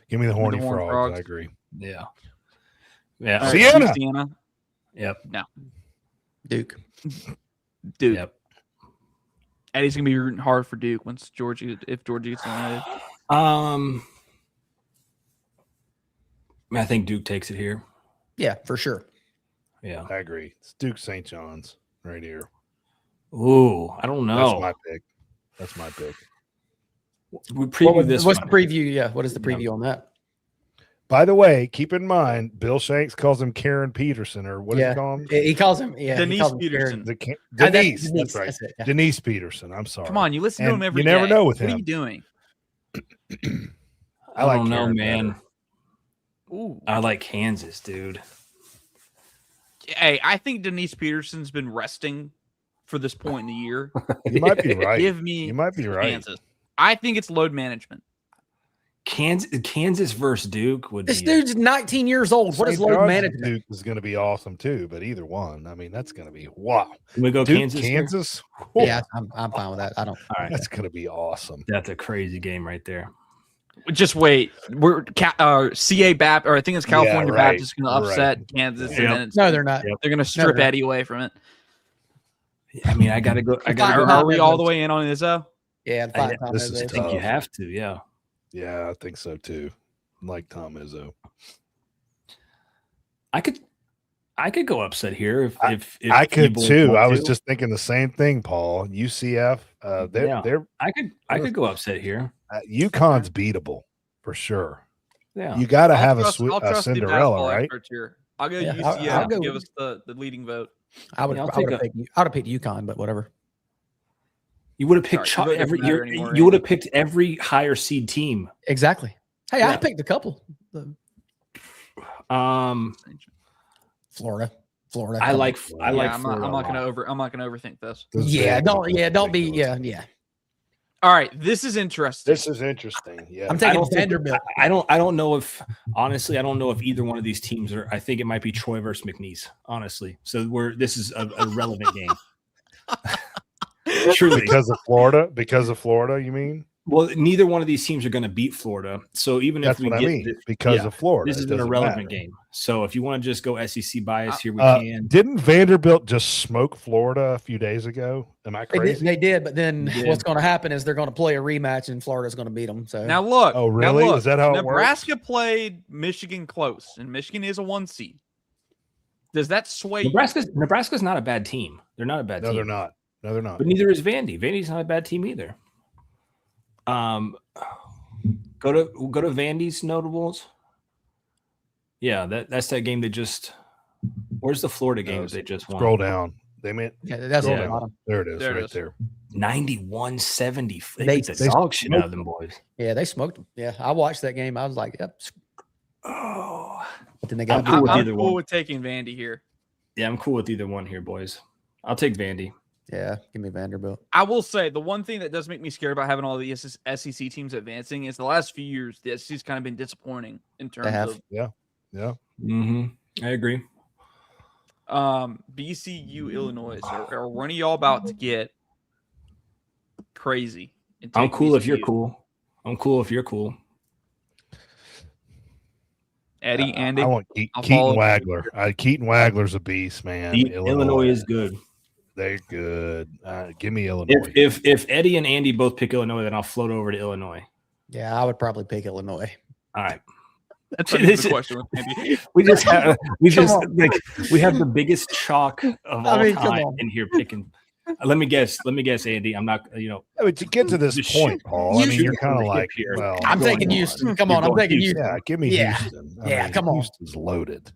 give me the Horny Horned Frogs. Frogs. I agree. Yeah. All Yeah. right, Sienna. Sienna. Yep. Duke. Dude. Yep. Eddie's gonna be rooting hard for Duke if Georgia gets eliminated. I think Duke takes it here. Yeah, for sure. Yeah, I agree. It's Duke St. John's right here. Ooh, I don't know. That's my pick. We preview this. What's one. the preview? Yeah, what is the preview on that? By the way, keep in mind, Bill Shanks calls him Karen Peterson, or what does he call him? He calls him Denise Peterson. Denise. Denise. That's right. That's it, yeah. Denise Peterson. I'm sorry. Come on, you listen to him every day. You never know with him. him. What are you doing? I don't know, man. Better. Ooh. I like Kansas, dude. Hey, I think Denise Peterson's been resting for this point in the year. You might be right. You might be right. Kansas. I think it's load management. Kansas versus Duke would This be dude's 19 years old. What is St. load John's management? Duke is going to be awesome too, but either one, I mean, that's going to be wow. Can we go Duke, Kansas? Kansas. Yeah, I'm fine with that. I don't. All right, That's going to be awesome. that's a crazy game right there. Just wait. We're CA Bap, or I think it's California right, Baptist going to upset Kansas, and then No, they're not. they're going to strip not. Eddie away from it. I mean, I gotta go. Are we all the way in on Izzo? Yeah, This is I think you have to. Yeah. Yeah, I think so too. Like Tom Izzo. I could go upset here if I could people too. want I was to. just thinking the same thing, Paul. UCF, they're I could go upset here. UConn's beatable for sure. Yeah. You got to have I'll a trust the Cinderella, basketball right? experts here. I'll go Yeah, UCF I'll go- to give us the leading vote. I would I'll have picked UConn, but whatever. You would have picked Sorry, it doesn't every matter year. anymore, You would have Andy. picked every higher seed team. Exactly. Hey, Yeah. I picked a couple. Florida. I like I'm Florida. not gonna overthink this. This is Yeah, very don't be. ridiculous. Yeah. All right, this is interesting. This is interesting. Yeah, I'm I taking don't think- Vanderbilt. I don't know if honestly I don't know if either one of these teams are. I think it might be Troy versus McNeese. Honestly, so this is a relevant game. Truly, because of Florida. You mean? well, neither one of these teams are going to beat Florida. So even That's if we what I get mean. this, Because yeah, of Florida, this it is an doesn't irrelevant matter. game. So if you want to just go SEC bias here, we can. Didn't Vanderbilt just smoke Florida a few days ago? Am I crazy? They did, but then They did. what's going to happen is they're going to play a rematch, and Florida's going to beat them. So Now look. Oh, really? Now look, Is that how it Nebraska played Michigan close, and Michigan is a 1 seed. Does that sway you? Nebraska's not a bad team. They're not a bad No, team. they're not. No, they're not. But neither is Vandy. Vandy's not a bad team either. Go to Vandy's notables. Yeah, that's that game they just. Where's the Florida game that they just won? Scroll down. They meant yeah, that's Scroll on the down. bottom. There it is, There it right is. there. 91-70. They They- beat the they dog shit out smoked of them boys. Yeah, they smoked them. Yeah, I watched that game. I was like, yep. Oh, But then they got cool with I'm either cool one. with taking Vandy here. yeah, I'm cool with either one here, boys. I'll take Vandy. yeah. Give me Vanderbilt. I will say the one thing that does make me scared about having all the SEC teams advancing is the last few years the SEC's kind of been disappointing in terms have. of Yeah. Mm-hmm. I agree. BCU Illinois. Are one of y'all about to get crazy? and I'm take cool if you're BCU? cool. I'm cool if you're cool. Eddie, Andy. I want I'll Keaton follow- Wagler. Keaton Wagler's a beast, man. Illinois is good. They're good. Give me Illinois. If Eddie and Andy both pick Illinois, then I'll float over to Illinois. Yeah, I would probably pick Illinois. All right. That's not even a question with Andy. We just have we on. have the biggest chalk of all I mean, come time on. in here picking. Let me guess, Andy. I'm not. Yeah, but to get to this Just point, shoot- Paul, I you mean, shoot you're kind from of the like, hip here. well, I'm go taking on. Houston. Come You're on, I'm going taking Houston. Houston. Yeah, give me Yeah. Houston. Yeah, come on. Houston's loaded.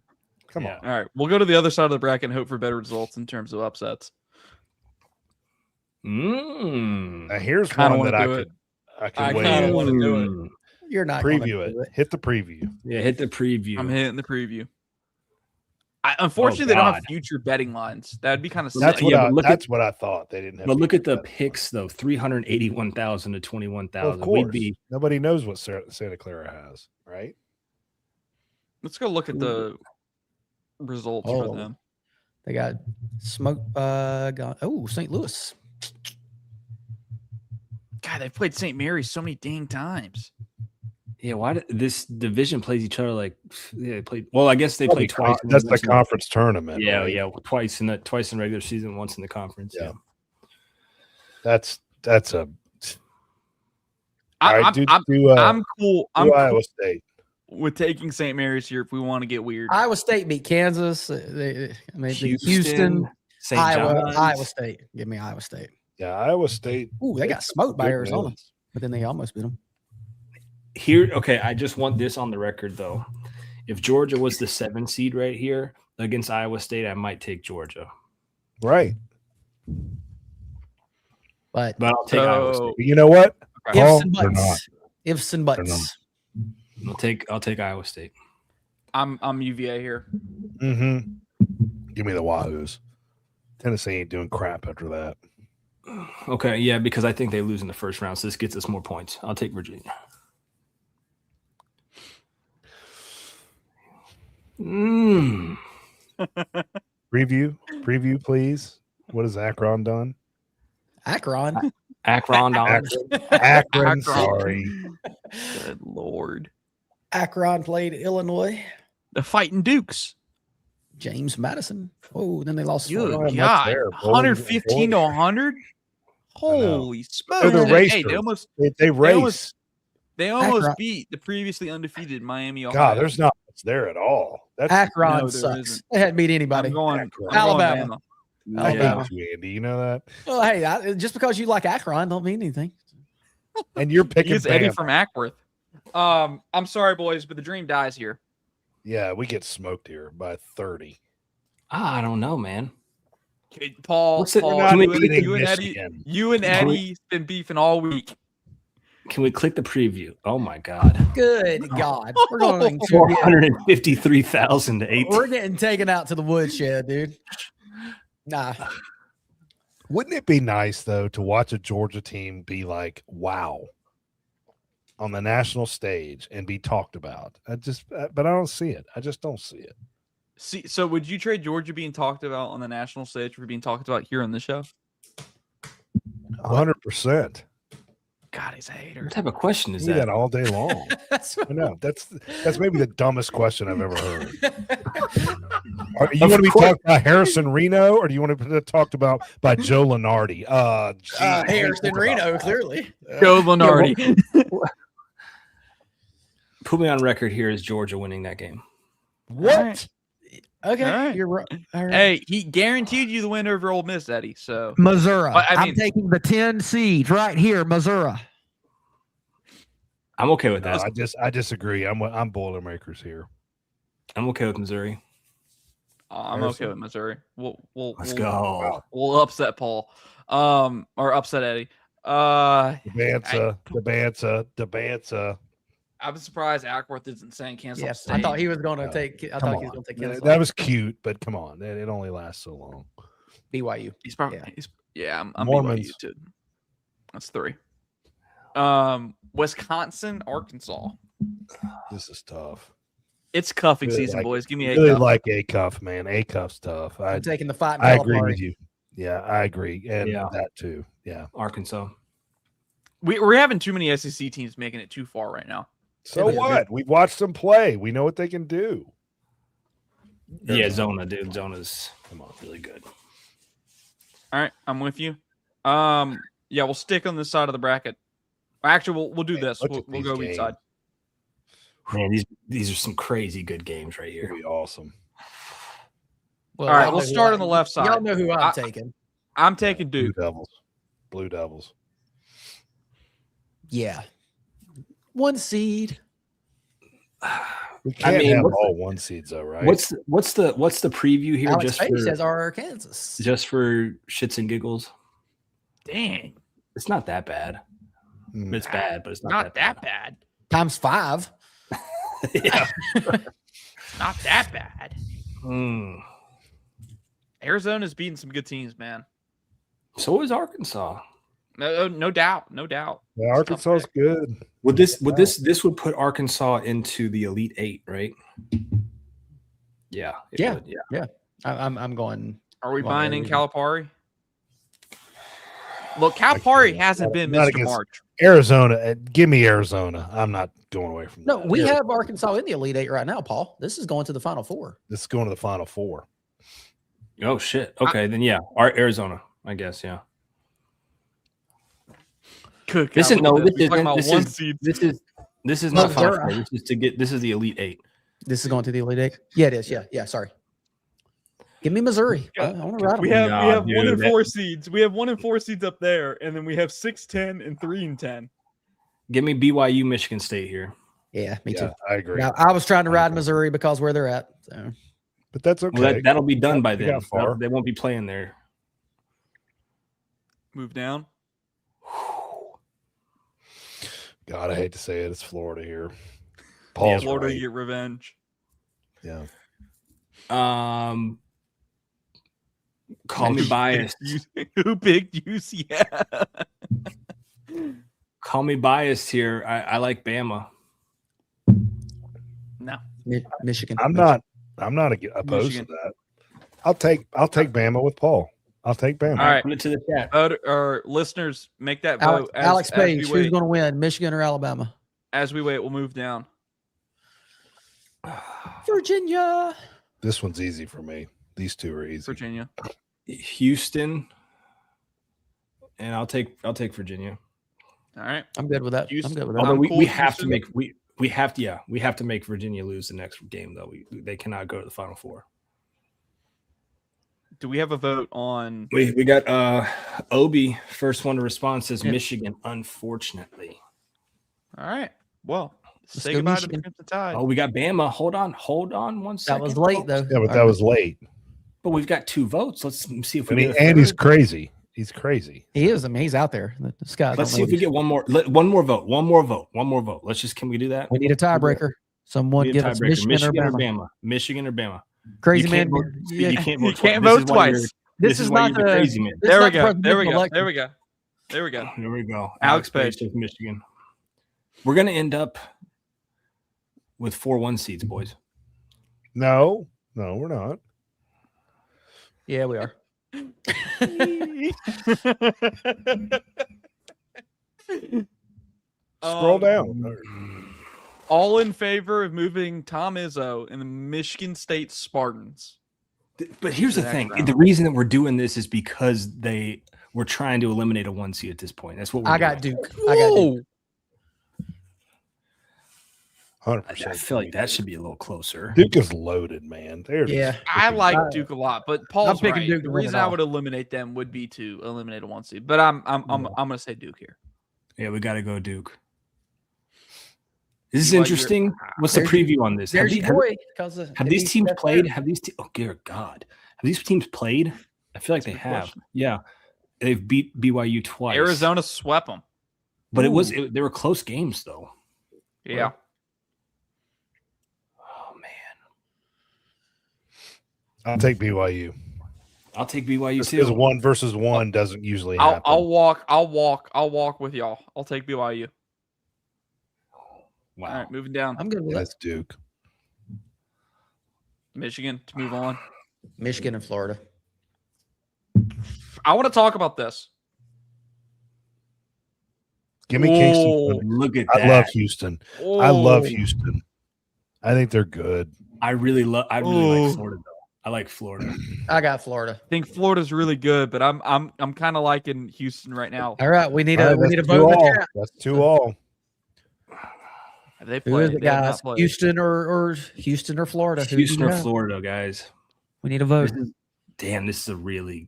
Come Yeah. on. All right, we'll go to the other side of the bracket and hope for better results in terms of upsets. Now, here's Kinda one that wanna I do it. I I could weigh kinda in. wanna do it. You're not gonna Preview do it. Hit the preview. Yeah, hit the preview. I'm hitting the preview. Unfortunately, they don't have God. future betting lines. That'd be kind of That's silly. what Yeah, I. but look That's what I thought. They didn't have. But look at the that. picks though: 381,000 to Well, 21,000. of course, We'd be nobody knows what Santa Clara has, right? Let's go look at the results Oh. for them. They got smoke. St. Louis. God, they've played St. Mary's so many dang times. yeah. Why did this division plays each other like? Yeah, they played. Well, I guess they played twice. That's the conference tournament. Yeah, right? yeah, twice in regular season, once in the conference. Yeah. Yeah. That's That's a. I'm, All right, I'm cool. I'm do cool Iowa State. with taking St. Mary's here if we want to get weird. Iowa State beat Kansas. Houston, St. John's. Iowa State. Give me Iowa State. Yeah, Iowa State. Ooh, they got smoked by good Arizona, wins. but then they almost beat them. Here, okay, I just want this on the record, though. If Georgia was the 7 seed right here against Iowa State, I might take Georgia. Right. But I'll take Iowa State. You know what? ifs and they're not. buts. Ifs and buts. I'll take Iowa State. I'm UVA here. Mm-hmm. Give me the Wahoos. Tennessee ain't doing crap after that. Okay, yeah, because I think they lose in the first round, so this gets us more points. I'll take Virginia. Preview, please. What has Akron done? Akron. Akron. Akron. Sorry. Good Lord. Akron played Illinois. The Fighting Dukes. James Madison. Oh, then they lost. Good much God. there. 115 to 100? Holy smokes. They're the Hey, racers. they almost They race. Akron. beat the previously undefeated Miami. Ohio. God, there's not much there at all. That's Akron No, there sucks. isn't. They hadn't beat anybody. I'm going Akron. Alabama. I Alabama. hate you, Andy. You know that? Well, hey, just because you like Akron don't mean anything. And you're picking He's Eddie Bama. from Acworth. I'm sorry, boys, but the dream dies here. Yeah, we get smoked here by 30. I don't know, man. Okay, Paul, What's it- Paul, Can we you and Eddie's been beefing all week. Can we click the preview? Oh my God. Good God. We're going to 453,000 to 8. we're getting taken out to the woodshed, dude. Nah. Wouldn't it be nice, though, to watch a Georgia team be like, wow, on the national stage and be talked about? But I don't see it. I just don't see it. See, so would you trade Georgia being talked about on the national stage for being talked about here on the show? 100%. God, he's a hater. What type of question is Do that? that all day long. That's I know. That's maybe the dumbest question I've ever heard. You want to be talked about Harrison Reno, or do you want to be talked about by Joe Lenardi? Harrison Reno, clearly. Joe Lenardi. Put me on record here as Georgia winning that game. What? All right. Okay, All right. you're right. All right. Hey, he guaranteed you the win over Ole Miss, Eddie. So Missouri. But, I I'm mean- taking the 10 seed right here, Missouri. I'm okay with No, that. I disagree. I'm Boilermakers here. I'm okay with Missouri. I'm okay with Missouri. Let's go. We'll upset Paul, or upset Eddie. Debanza. I'm surprised Acworth isn't saying cancel. Yes, State. I thought he was going to take. I Come thought he was on. going to take Kansas. That was cute, but come on, it only lasts so long. BYU. He's probably. Yeah. I'm Mormons. BYU too. That's 3. Wisconsin, Arkansas. This is tough. It's cuffing Really season, like- boys. Give me Really a cuff. like A cuff, man. A cuff's tough. I'm taking the fight. I agree with you. Yeah, I agree, and Yeah. that too. Yeah. Arkansas. We're having too many SEC teams making it too far right now. So what? We've watched them play. We know what they can do. Yeah, Zona, dude. Zona's really good. All right, I'm with you. Yeah, we'll stick on this side of the bracket. Actually, we'll do this. Look We'll at these go each games. side. Man, these are some crazy good games right It'll here. be awesome. Well, All right, y'all we'll know who start on the left side. Y'all know who I'm taking. I'm taking Blue Duke. Devils. Blue Devils. Yeah. 1 seed. We can't mean, have what's all 1 seeds though, right? What's the preview here? Alex Page says Arkansas. Just for shits and giggles. Dang, It's not that bad. Mm. It's bad, but it's not that bad. bad. Times 5. Yeah. Not that bad. Mm. Arizona's beating some good teams, man. So is Arkansas. No doubt, no doubt. Yeah, Arkansas is good. This would put Arkansas into the Elite 8, right? Yeah. it Yeah. would, yeah. I'm going. Are we Well, buying in there we go. Calipari? Look, Calipari hasn't been Not Mr. against- March. Arizona. Give me Arizona. I'm not going away from No, that. we have Arkansas in the Elite 8 right now, Paul. This is going to the Final Four. This is going to the Final Four. Oh shit. Okay, then yeah. Arizona, I guess, yeah. Good This God, is look no. at This We're talking isn't. about This one is. seed. This is No, not Final they're- Four. This is to get. This is the Elite Eight. This is going to the Elite Eight. Yeah, it is. Yeah. Sorry. Give me Missouri. I want to ride We them. have Nah, 1 and dude, 4 seeds. We have 1 and 4 seeds up there, and then we have 6, 10, and 3 and 10. Give me BYU, Michigan State here. Yeah, me too. I agree. Now, I was trying to I ride agree. Missouri because where they're at. So. But that's okay. Well, that'll be done by We then. got far. They won't be playing there. Move down. God, I hate to say it. It's Florida here. Paul's Florida, right. you get revenge. Yeah. Call me biased. Who picked UCF? Call me biased here. I like Bama. No. Michigan. I'm not opposed Michigan. to that. I'll take Bama with Paul. I'll take Bama. All right. Put it to the chat. Or listeners, make that Alex, vote. Alex Page. As we Who's wait. going to win, Michigan or Alabama? As we wait, we'll move down. Virginia. This one's easy for me. These two are easy. Virginia. Houston, and I'll take Virginia. All right. I'm good with that. Houston. I'm good with that. Although I'm we, cool we with have to Houston. make we have to make Virginia lose the next game though. They cannot go to the Final Four. Do we have a vote on? We got Obi, first one to respond, says Yeah. Michigan, unfortunately. All right. Well, Let's say go goodbye to the Michigan. Crimson Tide. Oh, we got Bama. Hold on 1 second. That was late, though. Yeah, but that was late. But we've got 2 votes. Let's see if we And, get a and he's third. crazy. He's crazy. He is. I mean, he's out there. The sky. Let's see if we get one more vote. One more vote. Can we do that? We need a tiebreaker. Someone We need a give us tiebreaker. Michigan, or Bama. Bama. Michigan or Bama. Crazy You man. can't vote- Yeah, You can't You vote can't twice. vote twice. This is why not you're the the crazy man. this There is we not go. presidential There we go. election. There we go. There we go. Here we go. Alex Page. says Michigan. We're gonna end up with 4-1 seeds, boys. No, we're not. Yeah, we are. Scroll Um, down. All in favor of moving Tom Izzo and the Michigan State Spartans. But here's The the next thing: round. the reason that we're doing this is because we're trying to eliminate a 1 seed at this point. That's what we're I got doing. Duke. I got Duke. 100%. I feel like that should be a little closer. Duke is loaded, man. They're Yeah. I like I- Duke a lot, but Paul's picking right. Duke The to win it reason I all. would eliminate them would be to eliminate a 1 seed. But I'm gonna say Duke here. Yeah, we got to go Duke. This is Well, interesting. What's the There's- preview on this? Have, There's the- your have- boy. Because of- have if these he's teams that played? third. Have these? Oh dear God! Have these teams played? I feel like That's a they good have. question. Yeah, they've beat BYU twice. Arizona swept them. but they were close games though. Yeah. Oh man, I'll take BYU. I'll take BYU Just because too. 1 versus 1 doesn't usually I'll happen. walk with y'all. I'll take BYU. Wow. All right, moving down. I'm good with that. That's Duke. Michigan to move on. Michigan and Florida. I want to talk about this. Give me Whoa. Kingston. Look at that. I love Houston. I love Oh. Houston. I think they're good. I really like Oh. Florida though. I like Florida. I got Florida. I think Florida's really good, but I'm kind of liking Houston right now. All right, we need All a right, we need a that's vote in the 2-all. chat. That's 2-all. Have they Who played? is it, They have not guys? played. Houston or Houston or Florida? Who do Houston you or have? Florida, guys. We need a vote. Damn, this is a really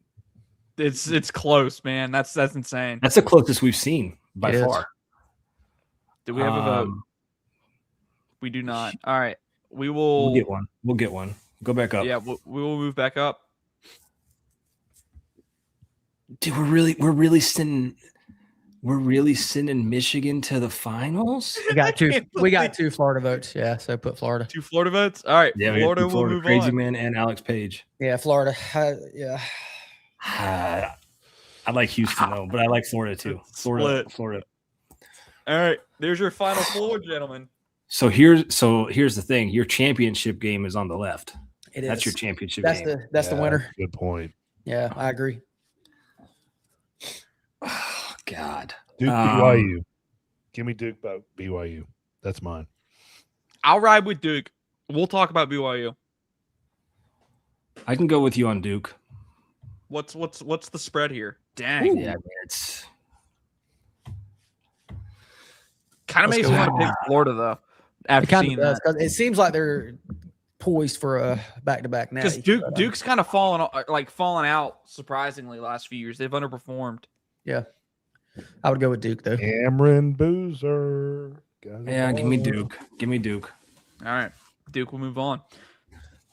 It's close, man. That's insane. that's the closest we've seen by It is. far. Do we have a vote? Um, We do not. All right. We will. We'll get one. Go back up. Yeah, we will move back up. Dude, we're really sending Michigan to the finals. We got two. We got 2 Florida votes. Yeah, so put Florida. 2 Florida votes. All right. Yeah, Florida will Florida move Crazy on. Man and Alex Page. Yeah, Florida. Yeah. I like Houston though, but I like Florida too. It's Florida. split. All right. There's your final four, gentlemen. So here's the thing. Your championship game is on the left. It is. That's your championship That's game. the winner. Good point. Yeah, I agree. Oh, God. Duke BYU. Give me Duke BYU. That's mine. I'll ride with Duke. We'll talk about BYU. I can go with you on Duke. What's the spread here? Dang. Yeah, man, it's Kind of makes me want to pick Florida though. It After kind seeing of does that, because it seems like they're poised for a back-to-back now. because Duke's kind of fallen out surprisingly last few years. They've underperformed. Yeah, I would go with Duke though. Cameron Boozer. Yeah, give me Duke. Give me Duke. All right, Duke will move on.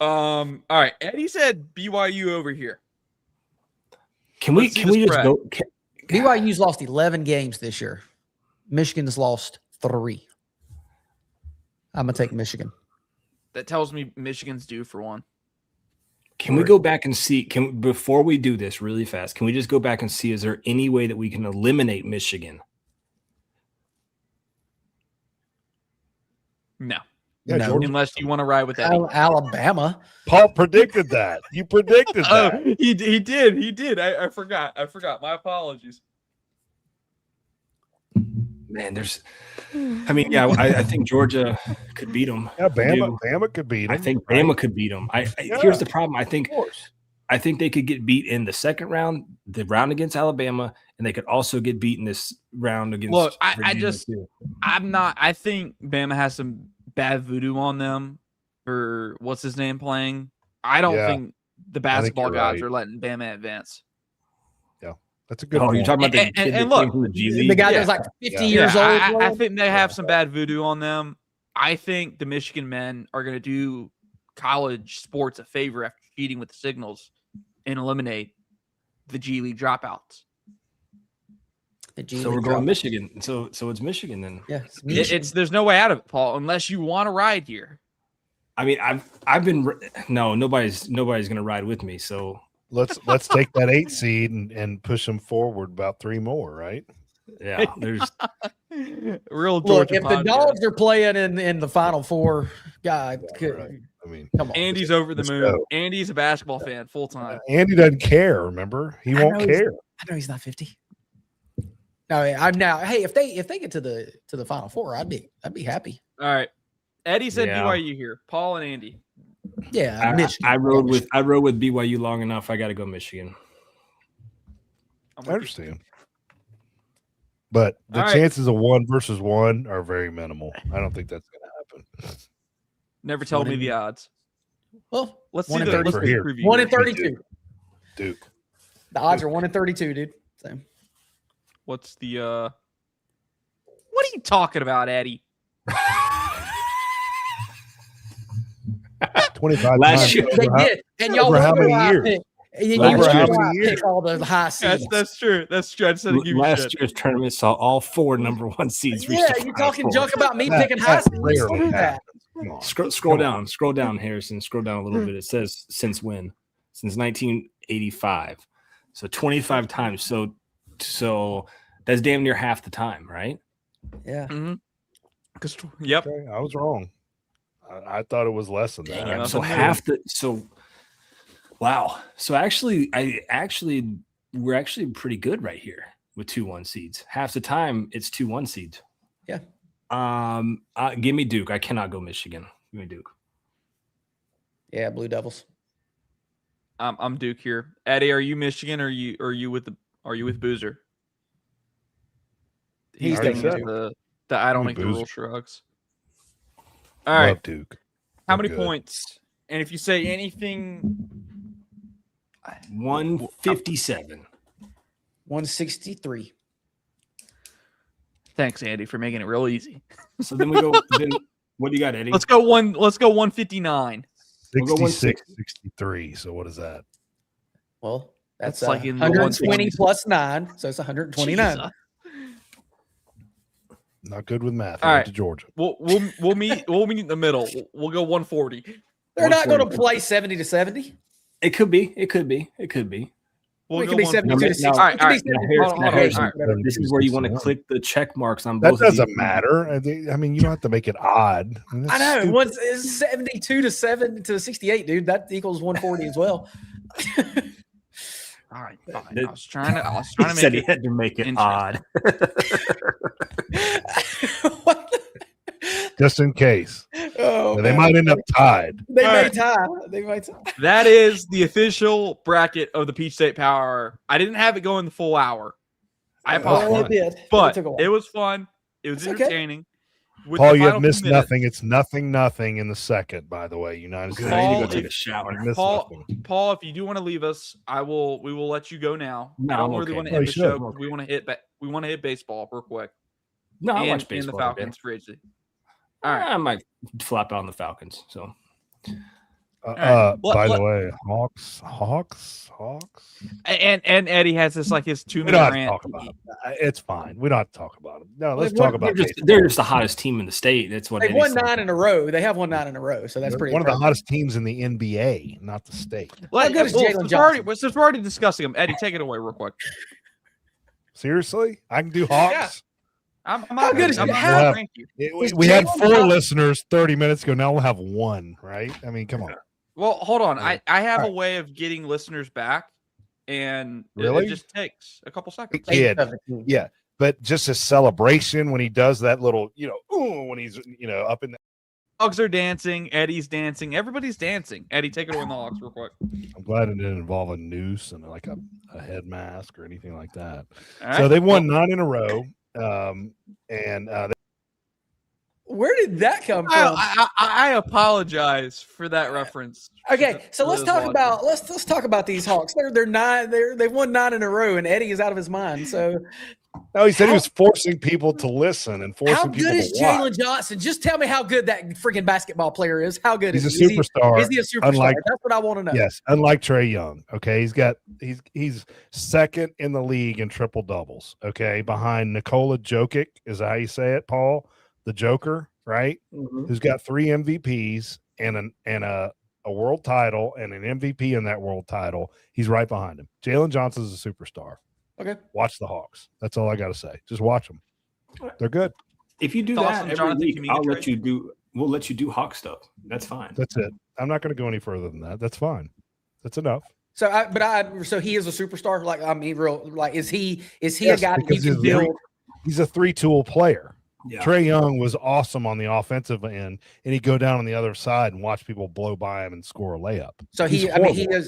All right, Eddie said BYU over here. Can we Let's see just the spread. go? BYU's lost 11 games this year. Michigan's lost 3. I'm gonna take Michigan. That tells me Michigan's due for one. Can we go back and see? Before we do this really fast, can we just go back and see? Is there any way that we can eliminate Michigan? No, Yeah, No. Georgia. unless you want to ride with Eddie. Alabama. Paul predicted that. You predicted Oh, that. he did. I forgot. My apologies. Man, I think Georgia could beat them. Yeah, Bama could beat him. I think right? Bama could beat them. Yeah. Here's the problem. I think Of course. they could get beat in the second round, the round against Alabama, and they could also get beat in this round against. Look, Virginia too. I think Bama has some bad voodoo on them for what's his name playing. I don't Yeah. think the basketball you're gods right. are letting Bama advance. That's a good Oh, point. you're talking about the And- kid and that came look, from the G League. The guy Yeah. that's like 50 Yeah. years old. I think they have some bad voodoo on them. I think the Michigan men are going to do college sports a favor after cheating with the signals and eliminate the G League dropouts. So we're going Michigan. So it's Michigan then. Yeah, it's There's no way out of it, Paul, unless you want to ride here. I mean, I've been nobody's going to ride with me. So Let's take that 8 seed and push them forward about 3 more, right? yeah, there's Real look. Georgia If the podcast. Dogs are playing in the Final Four, God, Yeah, right. I mean, come on. Andy's over the Let's moon. go. Andy's a basketball fan full time. Andy doesn't care. Remember, he I won't know he's- care. I know he's not 50. No, I'm now. Hey, if they get to the Final Four, I'd be happy. All right. Eddie said Yeah. BYU here. Paul and Andy. Yeah, Michigan. I rode with BYU long enough. I got to go Michigan. I'm I with you. understand, but the All right. chances of 1 versus 1 are very minimal. I don't think that's going to happen. Never tell me the odds. Well, Let's see 1 in the 30. let's do the here. preview 1 in here. 32. Duke. The odds are 1 in 32, dude. So. What's the what are you talking about, Eddie? 25 Last times. year- They did, and y'all over how wonder many why I years? pick- and you Last wonder year- why I how many pick all the high seeds. That's true. That's true. I just had to give you Last shit. year's tournament saw all 4 number 1 seeds reach Yeah, the you're Final talking Four. junk about me That- picking high that seeds. rarely Don't do that. happens. Come on. Scroll down, Harrison. Scroll down a little bit. It says since when? Since 1985. So 25 times. So that's damn near half the time, right? Yeah. Yep. Okay, I was wrong. I thought it was less than Dang that. it, So that's half the wow. So we're actually pretty good right here with 2-1 seeds. Half the time it's 2-1 seeds. Yeah. Give me Duke. I cannot go Michigan. Give me Duke. Yeah, Blue Devils. I'm Duke here. Eddie, are you Michigan or are you with Boozer? He's already giving us said. the I don't Give me make the Boozer. rule shrugs. All right. Love Duke. How They're many good. points? And if you say anything 157. 163. thanks, Andy, for making it real easy. So then we go. Then what do you got, Eddie? Let's go 159. We'll go 66, 63. So what is that? Well, that's That's like in the 120 160s. plus 9, so it's 129. Jesus. Not good with math. All I right. went to Georgia. We'll meet in the middle. We'll go 140. They're not going to 140. play 70 to 70. It could be. It could be. It could be. We'll it go could be 140. 72 to 60. All right, It could all be right. 70 Hold on, hold on, Harrison, all right. this is where you want to click the check marks on That both. of doesn't these. matter. I mean, you don't have to make it odd. I mean, I that's know. stupid. Once it's 72 to 7 to 68, dude. That equals 140 as well. All right, fine. That- I was trying to He make said he it. had to make it interesting. odd. What? Just in case. Oh, They man. might end up tied. They All may right. tie. They might tie. That is the official bracket of the Peach State Power Hour. I didn't have it going the full hour. I Well, apologize, it did. but took a while. it was fun. It was It's okay. entertaining. With Paul, the you have final missed 2 minutes, nothing. It's 0-0 in the second, by the way. United States. I need to Paul, go take a shower. You missed Paul, nothing. Paul, if you do want to leave us, we will let you go now. No, I don't I'm really okay. want to No, end you the show should. because we want to hit baseball real quick. No, I and, watch and baseball. the Falcons free agency. All right. I might flap out on the Falcons. So right. By the way, Hawks. And Eddie has this like his 2 We don't minute have to rant. talk about them. It's fine. We don't have to talk about them. No, let's Well, talk about they're just the hottest team in the state. That's what They've Eddie's won saying. 9 in a row. They have won 9 in a row, so that's They're pretty one of the impressive. hottest teams in the NBA, not the state. How good is Jalen Johnson? Since we're already discussing them, Eddie, take it away real quick. Seriously, I can do Hawks. How good is I'm he? not How- gonna rank you. We had Jalen 4 Johnson- listeners 30 minutes ago. Now we'll have 1, right? I mean, come on. Well, hold on. I have All a right. way of getting listeners back, and Really? it just takes a couple seconds. Kid. Yeah, but just a celebration when he does that little, when he's, up in the. Dogs are dancing. Eddie's dancing. Everybody's dancing. Eddie, take it away on the Hawks real quick. I'm glad it didn't involve a noose and like a head mask or anything like that. All So right. they won 9 in a row. Where did that come from? I apologize for that reference. Okay, so To let's those talk watching. about let's talk about these Hawks. They've won 9 in a row, and Eddie is out of his mind. So No, he said he was forcing people to listen and how forcing people good is to watch. Jalen Johnson? Just tell me how good that freaking basketball player is. How good He's is a he? superstar. Is he a superstar? unlike- That's what I want to know. Yes, unlike Trey Young. Okay, he's second in the league in triple doubles. Okay, behind Nikola Jokic, is that how you say it, Paul? The Joker, right? Mhm. Who's got 3 MVPs and a world title and an MVP in that world title. He's right behind him. Jalen Johnson's a superstar. Okay. Watch the Hawks. That's all I got to say. Just watch them. They're good. If you do Thoughts that on every Jonathan week, Kuminga we'll let you do Hawk stuff. That's fine. That's it. I'm not going to go any further than that. That's fine. That's enough. So he is a superstar. Like I mean, is he Yes, a guy that you because can build? He's a 3-tool player. Yeah. Trey Young was awesome on the offensive end, and he'd go down on the other side and watch people blow by him and score a layup. So He's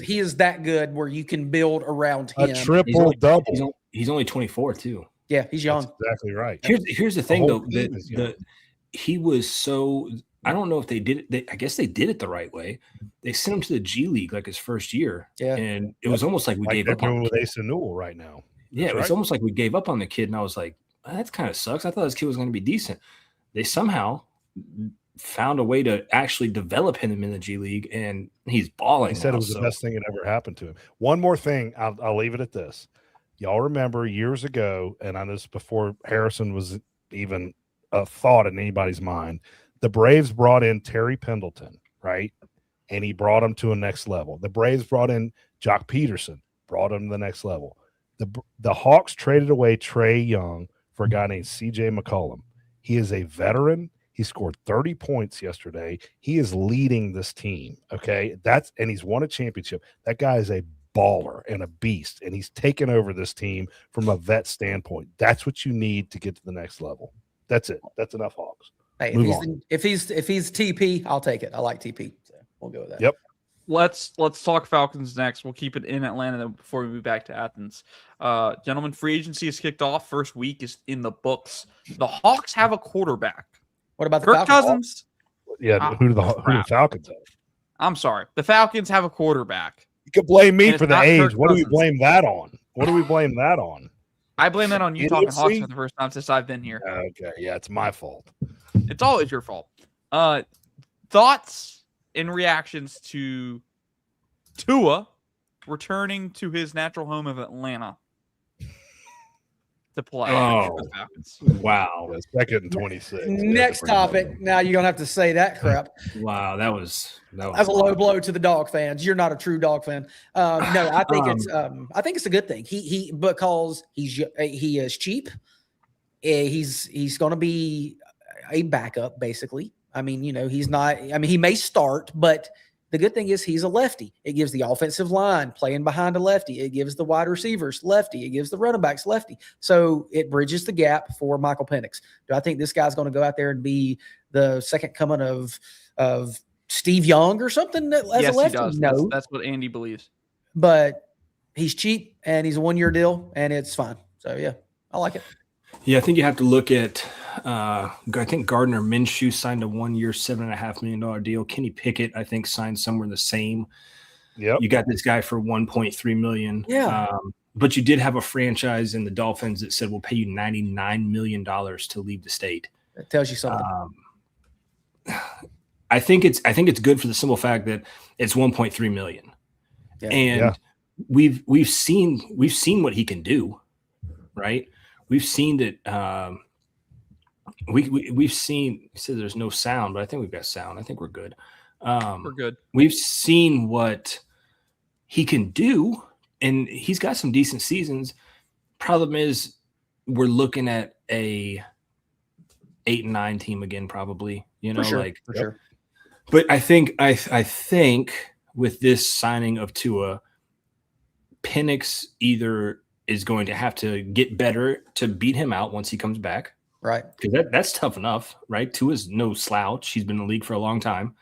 he is that good where you can build around A him. triple double. He's only 24 too. Yeah, he's young. That's exactly right. Here's the thing whole though, team is young. he was so, I don't know if they did it. I guess they did it the right way. They sent him to the G League like his first year. Yeah. And it was almost like we Like gave they're up on doing the with kid. Asa Newell right now. Yeah, That's it's right. almost like we gave up on the kid. And I was like, that kind of sucks. I thought this kid was going to be decent. They somehow found a way to actually develop him in the G League, and he's balling. He said now, it was so- the best thing that ever happened to him. One more thing, I'll leave it at this. Y'all remember years ago, and I know this before Harrison was even a thought in anybody's mind, the Braves brought in Terry Pendleton, right? And he brought him to a next level. The Braves brought in Jock Peterson, brought him to the next level. The Hawks traded away Trey Young for a guy named CJ McCollum. He is a veteran. He scored 30 points yesterday. He is leading this team. Okay. And he's won a championship. That guy is a baller and a beast, and he's taken over this team from a vet standpoint. That's what you need to get to the next level. That's it. That's enough Hawks. Hey, Move if he's TP, I'll take it. I like TP, so we'll go with that. Yep. Let's talk Falcons next. We'll keep it in Atlanta though before we move back to Athens. Gentlemen, free agency is kicked off. First week is in the books. The Hawks have a quarterback. What about the Kirk Falcons? Cousins. Yeah. Who do the Falcons have? I'm sorry. The Falcons have a quarterback. You could blame me And for it's the not age. Kirk What do we Cousins. blame that on? What do we blame that on? I blame that on you talking Hawks Idiocy? for the first time since I've been here. Okay. Yeah, it's my fault. It's always your fault. Thoughts and reactions to Tua returning to his natural home of Atlanta to play Oh. for the Falcons. Wow. Yeah, second and 26. Next topic. Now you're gonna have to say that crap. Wow. That was That's a low blow to the dog fans. You're not a true dog fan. No, I think it's a good thing. He because he is cheap. He's going to be a backup basically. I mean, he's not. I mean, he may start, but the good thing is he's a lefty. It gives the offensive line playing behind a lefty. It gives the wide receivers lefty. It gives the running backs lefty. So it bridges the gap for Michael Penix. Do I think this guy's going to go out there and be the second coming of Steve Young or something as Yes, a lefty? he does. No, That's what Andy believes. but he's cheap and he's a 1-year deal and it's fine. So yeah, I like it. Yeah, I think you have to look at I think Gardner Minshew signed a 1-year, $7.5 million deal. Kenny Pickett, I think, signed somewhere the same. Yep. You got this guy for $1.3 million. Yeah. But you did have a franchise in the Dolphins that said we'll pay you $99 million to leave the state. That tells you something. I think it's good for the simple fact that it's $1.3 million. Yeah. And we've seen what he can do, right? We've seen that we've seen. He said there's no sound, but I think we've got sound. I think we're good. We're good. We've seen what he can do, and he's got some decent seasons. Problem is, we're looking at a 8-9 team again, probably. You know, For sure. But I think with this signing of Tua, Penix either is going to have to get better to beat him out once he comes back. Right. Because that's tough enough, right? Tua's no slouch. He's been in the league for a long time.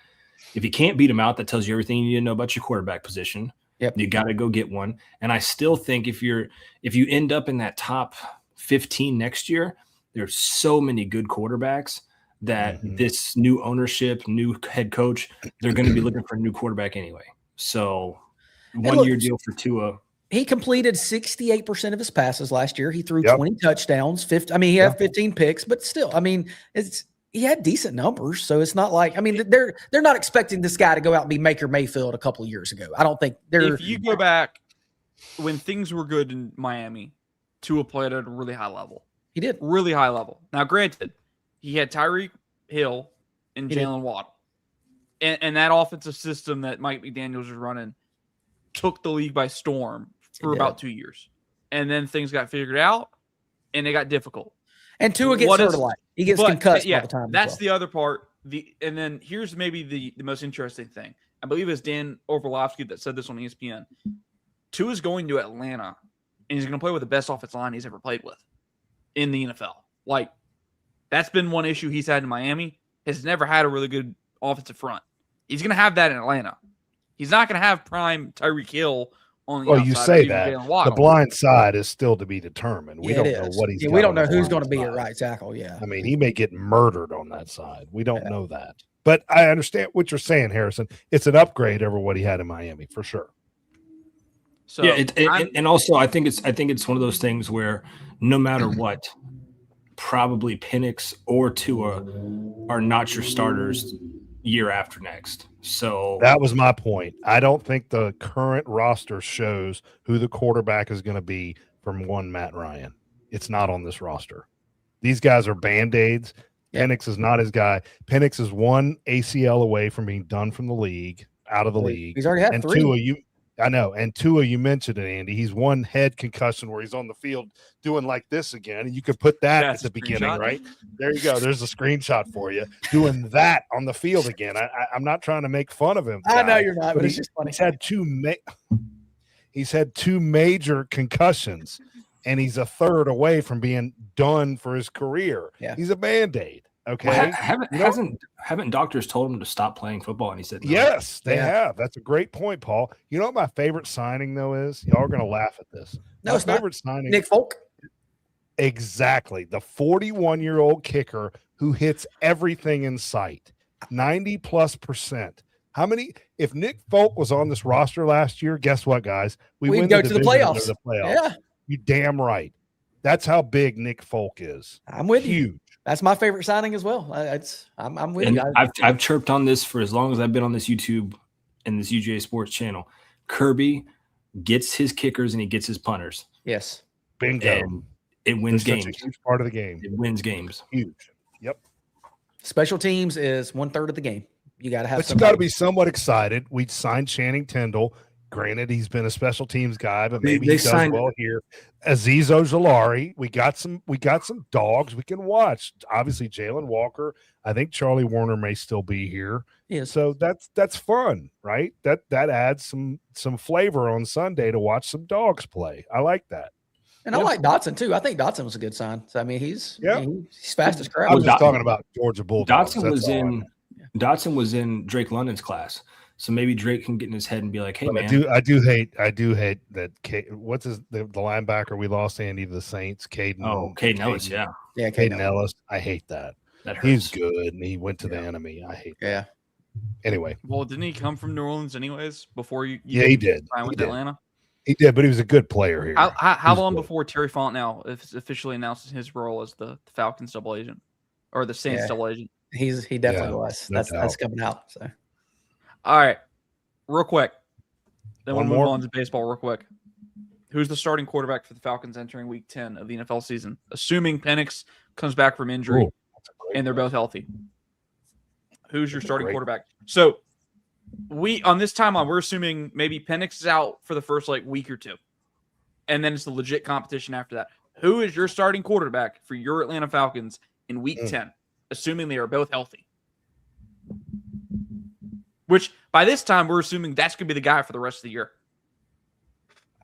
If you can't beat him out, that tells you everything you need to know about your quarterback position. Yep. You got to go get one. And I still think if you end up in that top 15 next year, there's so many good quarterbacks that this new ownership, new head coach, they're going to be looking for a new quarterback anyway. So 1-year deal for Tua. He completed 68% of his passes last year. He threw 20 touchdowns. He had 15 picks, but still, he had decent numbers. So it's not like, they're not expecting this guy to go out and be Baker Mayfield a couple of years ago. I don't think they're. If you go back when things were good in Miami, Tua played at a really high level. He did. Really high level. Now, granted, he had Tyreek Hill and Jalen Waddle. And that offensive system that Mike McDaniels was running took the league by storm for about 2 years. And then things got figured out, and it got difficult. And Tua gets hurt a lot. He gets concussed all the time. That's the other part. And then here's maybe the most interesting thing. I believe it's Dan Orlovsky that said this on ESPN. Tua's going to Atlanta, and he's going to play with the best offensive line he's ever played with in the NFL. Like, that's been one issue he's had in Miami. Has never had a really good offensive front. He's going to have that in Atlanta. He's not going to have prime Tyreek Hill on the outside. You say that. The blind side is still to be determined. We don't know what he's we don't know who's going to be at right tackle. Yeah. He may get murdered on that side. We don't know that. But I understand what you're saying, Harrison. It's an upgrade over what he had in Miami, for sure. So and also I think it's one of those things where no matter what, probably Penix or Tua are not your starters year after next. So that was my point. I don't think the current roster shows who the quarterback is going to be from one Matt Ryan. It's not on this roster. These guys are Band-Aids. Penix is not his guy. Penix is one ACL away from being done from the league, out of the league. He's already had 3. Tua, you mentioned it, Andy. He's one head concussion where he's on the field doing like this again. And you could put that at the beginning, right? There you go. There's a screenshot for you. Doing that on the field again. I'm not trying to make fun of him. I know you're not, but it's just funny. He's had two major concussions, and he's a third away from being done for his career. Yeah. He's a Band-Aid. Okay. Well, haven't doctors told him to stop playing football? And he said, no. Yes, they have. That's a great point, Paul. You know what my favorite signing, though, is? Y'all are going to laugh at this. No, it's favorite signing. Nick Folk. Exactly. The 41-year-old kicker who hits everything in sight, 90+%. How many? If Nick Folk was on this roster last year, guess what, guys? We'd go to the playoffs. Yeah. You damn right. That's how big Nick Folk is. I'm with you. Huge. That's my favorite signing as well. I'm with you. I've chirped on this for as long as I've been on this YouTube and this UGA Sports channel. Kirby gets his kickers and he gets his punters. Yes. Bingo. And it wins games. Such a huge part of the game. It wins games. Huge. Yep. Special teams is 1/3 of the game. You got to have. But you got to be somewhat excited. We signed Channing Tindall. Granted, he's been a special teams guy, but maybe he does well here. Azeez Ojulari, we got some dogs we can watch. Obviously, Jalen Walker. I think Charlie Warner may still be here. Yes. So that's fun, right? That adds some flavor on Sunday to watch some dogs play. I like that. And I like Dotson too. I think Dotson was a good sign. So he's fast as crap. I was just talking about Georgia Bulldogs. Dotson was in Drake London's class. So maybe Drake can get in his head and be like, "Hey, But man, I do hate that. What's the linebacker we lost, Andy, to the Saints? Caden Ellis, yeah, Caden Ellis. I hate that. that hurts." He's good, and he went to the enemy. I hate that. Yeah. Anyway, Well, didn't he come from New Orleans anyways? Before you yeah, he did. I went to Atlanta. He did, but he was a good player here. How He's long good. before Terry Fontenot officially announced his role as the Falcons double agent or the Saints double agent? He definitely Yeah, was. no That's coming out. So All right, real quick. Then we'll One move more? on to baseball real quick. Who's the starting quarterback for the Falcons entering Week 10 of the NFL season? Assuming Penix comes back from injury Ooh, that's a great and they're both question. healthy. Who's your That's a starting great- quarterback? So on this timeline, we're assuming maybe Penix is out for the first week or two. And then it's the legit competition after that. Who is your starting quarterback for your Atlanta Falcons in Week 10, assuming they are both healthy? Which, by this time, we're assuming that's going to be the guy for the rest of the year.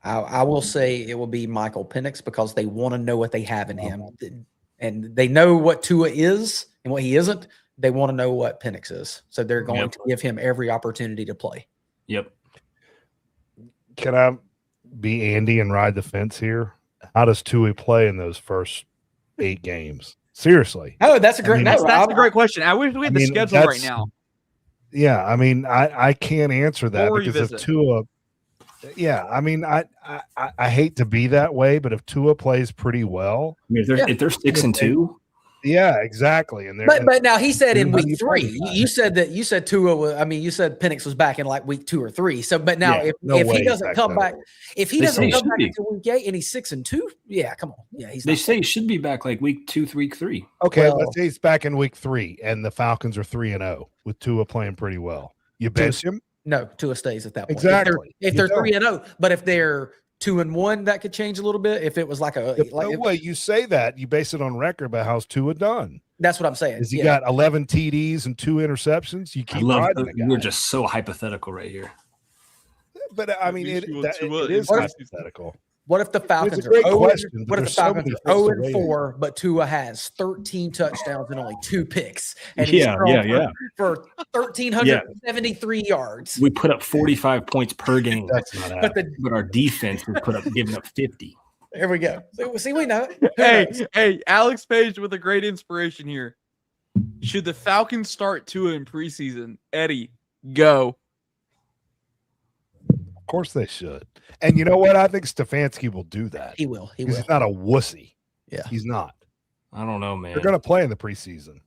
I will say it will be Michael Penix because they want to know what they have in him. And they know what Tua is and what he isn't. They want to know what Penix is. So they're going to give him every opportunity to play. Yep. Can I be Andy and ride the fence here? How does Tua play in those first 8 games? Seriously. Oh, that's a great. That's a great question. I wish we had the schedule right now. Yeah, I mean, I can't answer that We'll because revisit. if Tua, yeah, I mean, I hate to be that way, but if Tua plays pretty well, I mean, if they're 6-2, yeah, exactly. And but now he said in How do week you play 3, that? you said Tua was, I mean, you said Penix was back in week 2 or 3. So, but now Yeah, if way he doesn't he's come back, there. if he They doesn't say he come should back be. until week 8 and he's 6-2, yeah, come on, yeah, he's. they Not say he should be back week 2, week 3. Okay, Well- let's say he's back in week 3 and the Falcons are 3-0 with Tua playing pretty well. You bench him? No, Tua stays at that point. Exactly. If You they're don't. 3-0, but if they're 2-1, that could change a little bit. If it was No way you say that. You base it on record, but how's Tua done? that's what I'm saying. Is he Yeah. got 11 TDs and 2 interceptions? You I keep love riding the guy. we're just so hypothetical right here. But I mean, least it, you will that, Tua it is in hypothetical. What if the Falcons are great 0 question, but What if the there's so Falcons many are things to 0-4, but Tua has 13 touchdowns and only 2 picks, and he's Yeah, thrown yeah. for 1,373 yards. We put up 45 points per game, That's not But happening. the but our defense has giving up 50. there we go. So, see, we know. Who knows? Hey, Alex Page with a great inspiration here. Should the Falcons start Tua in preseason? Eddie, go. Of course they should. And you know what? I think Stefanski will do that. He will. He He's will. not a wussy. Yeah. He's not. I don't know, man. They're going to play in the preseason.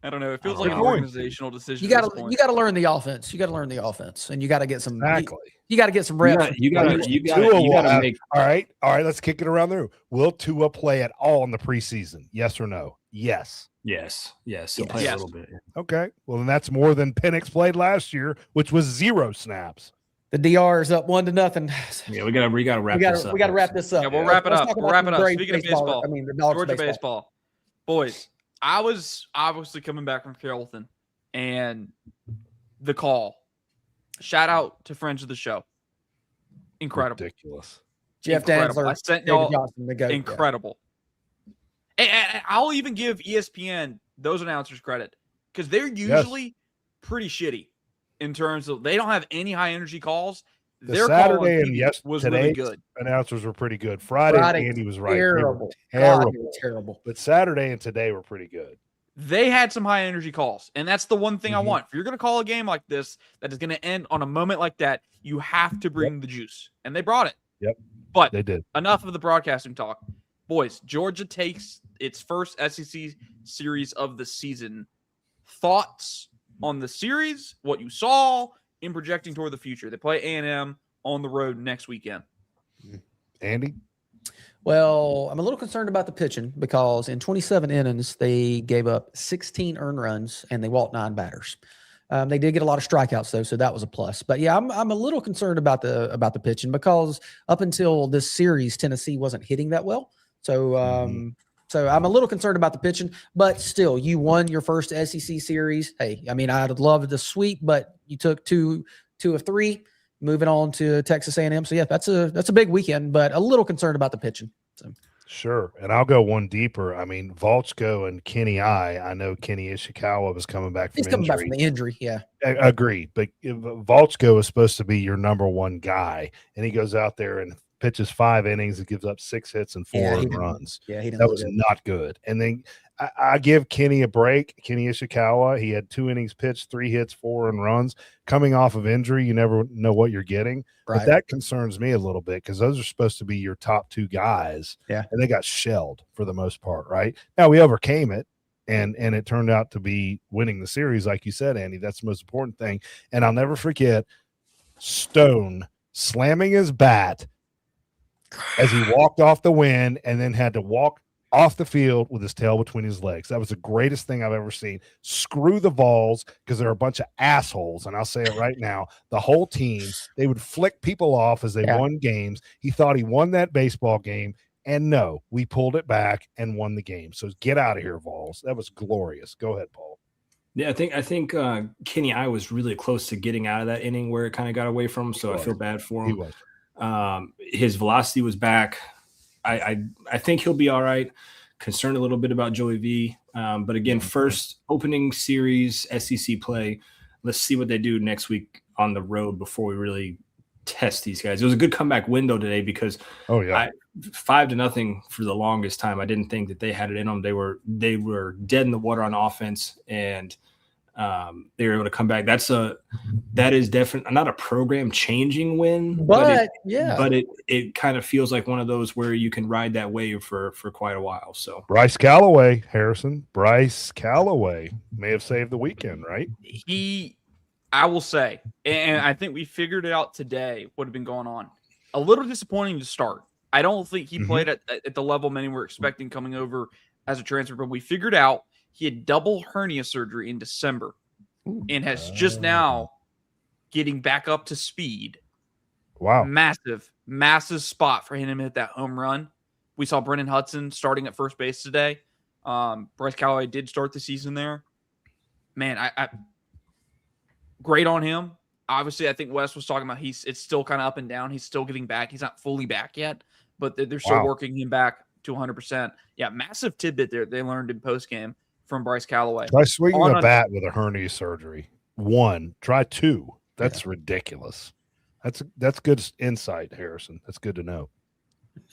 I don't know. It feels Oh, like an they're going organizational decision. You at got this to point. you got to learn the offense. You got to learn the offense, and you got to get some. Exactly. You got to get some You reps. gotta, you gotta, you Tua gotta, you will gotta have- make. All right. Let's kick it around the room. Will Tua play at all in the preseason? Yes or no? Yes. Yes, he'll play Yes. a little bit. Okay. Well, then that's more than Penix played last year, which was 0 snaps. The DR is up 1-0. Yeah, we gotta wrap this up. We got to wrap this up. Yeah, we'll wrap it Let's up. talk We'll about wrap some it up. great Speaking of baseball, I mean, the dogs Georgia baseball. baseball. Boys, I was obviously coming back from Carrollton and the call. Shout out to friends of the show. Incredible. Ridiculous. Jeff Incredible. Danzler, I sent David y'all Johnson, the GOAT. incredible. And I'll even give ESPN those announcers credit because they're usually pretty shitty in terms of they don't have any high energy calls. The Their call on Saturday and TV was really today's good. announcers were pretty good. Friday Andy was right. They were Terrible. God, terrible. they were terrible. But Saturday and today were pretty good. They had some high energy calls, and that's the one thing I Mhm. want. If you're going to call a game like this that is going to end on a moment like that, you have to bring the juice, and they brought it. Yep. But They did. enough of the broadcasting talk. Boys, Georgia takes its first SEC series of the season. Thoughts on the series, what you saw, in projecting toward the future. They play A&M on the road next weekend. Andy? Well, I'm a little concerned about the pitching because in 27 innings, they gave up 16 earned runs and they walked 9 batters. They did get a lot of strikeouts though, so that was a plus. But yeah, I'm a little concerned about the pitching because up until this series, Tennessee wasn't hitting that well. So so I'm a little concerned about the pitching. But still, you won your first SEC series. Hey, I mean, I'd love the sweep, but you took two of 3. Moving on to Texas A&M. So yeah, that's a big weekend, but a little concerned about the pitching. So Sure. And I'll go one deeper. I mean, Volchko and Kenny I know Kenny Ishikawa was coming back from He's coming back injury. from the injury. Yeah. Agreed. But Volchko is supposed to be your number one guy, and he goes out there and pitches 5 innings and gives up 6 hits and 4 Yeah, he earned didn't- runs. Yeah, he didn't That look was good. not good. And then I give Kenny a break. Kenny Ishikawa, he had 2 innings pitched, 3 hits, 4 earned runs. Coming off of injury, you never know what you're getting. Right. But that concerns me a little bit because those are supposed to be your top 2 guys. Yeah. And they got shelled for the most part, right? Now we overcame it. And it turned out to be winning the series, like you said, Andy. That's the most important thing. And I'll never forget Stone slamming his bat as he walked off the wind and then had to walk off the field with his tail between his legs. That was the greatest thing I've ever seen. Screw the Vols because they're a bunch of assholes. And I'll say it right now. The whole team, they would flick people off as they won games. He thought he won that baseball game. And no, we pulled it back and won the game. So get out of here, Vols. That was glorious. Go ahead, Paul. Yeah, I think Kenny I was really close to getting out of that inning where it kind of got away from him. So I feel bad for him. He was. His velocity was back. I think he'll be all right. Concerned a little bit about Joey V. But again, first opening series SEC play. Let's see what they do next week on the road before we really test these guys. It was a good comeback window today because 5-0 for the longest time. I didn't think that they had it in them. They were dead in the water on offense, and they were able to come back. That is definitely not a program changing win, but it kind of feels like one of those where you can ride that wave for quite a while. So Bryce Callaway, Harrison, Bryce Callaway may have saved the weekend, right? I will say, and I think we figured it out today, what had been going on. A little disappointing to start. I don't think he played at the level many were expecting coming over as a transfer, but we figured out he had double hernia surgery in December and has just now getting back up to speed. Wow. Massive spot for him to hit that home run. We saw Brennan Hudson starting at first base today. Bryce Callaway did start the season there. Man, I great on him. Obviously, I think Wes was talking about it's still kind of up and down. He's still getting back. He's not fully back yet, but they're still working him back to 100%. Yeah, massive tidbit there they learned in postgame from Bryce Callaway. Try swinging a bat with a hernia surgery. 1, try 2. That's ridiculous. That's good insight, Harrison. That's good to know.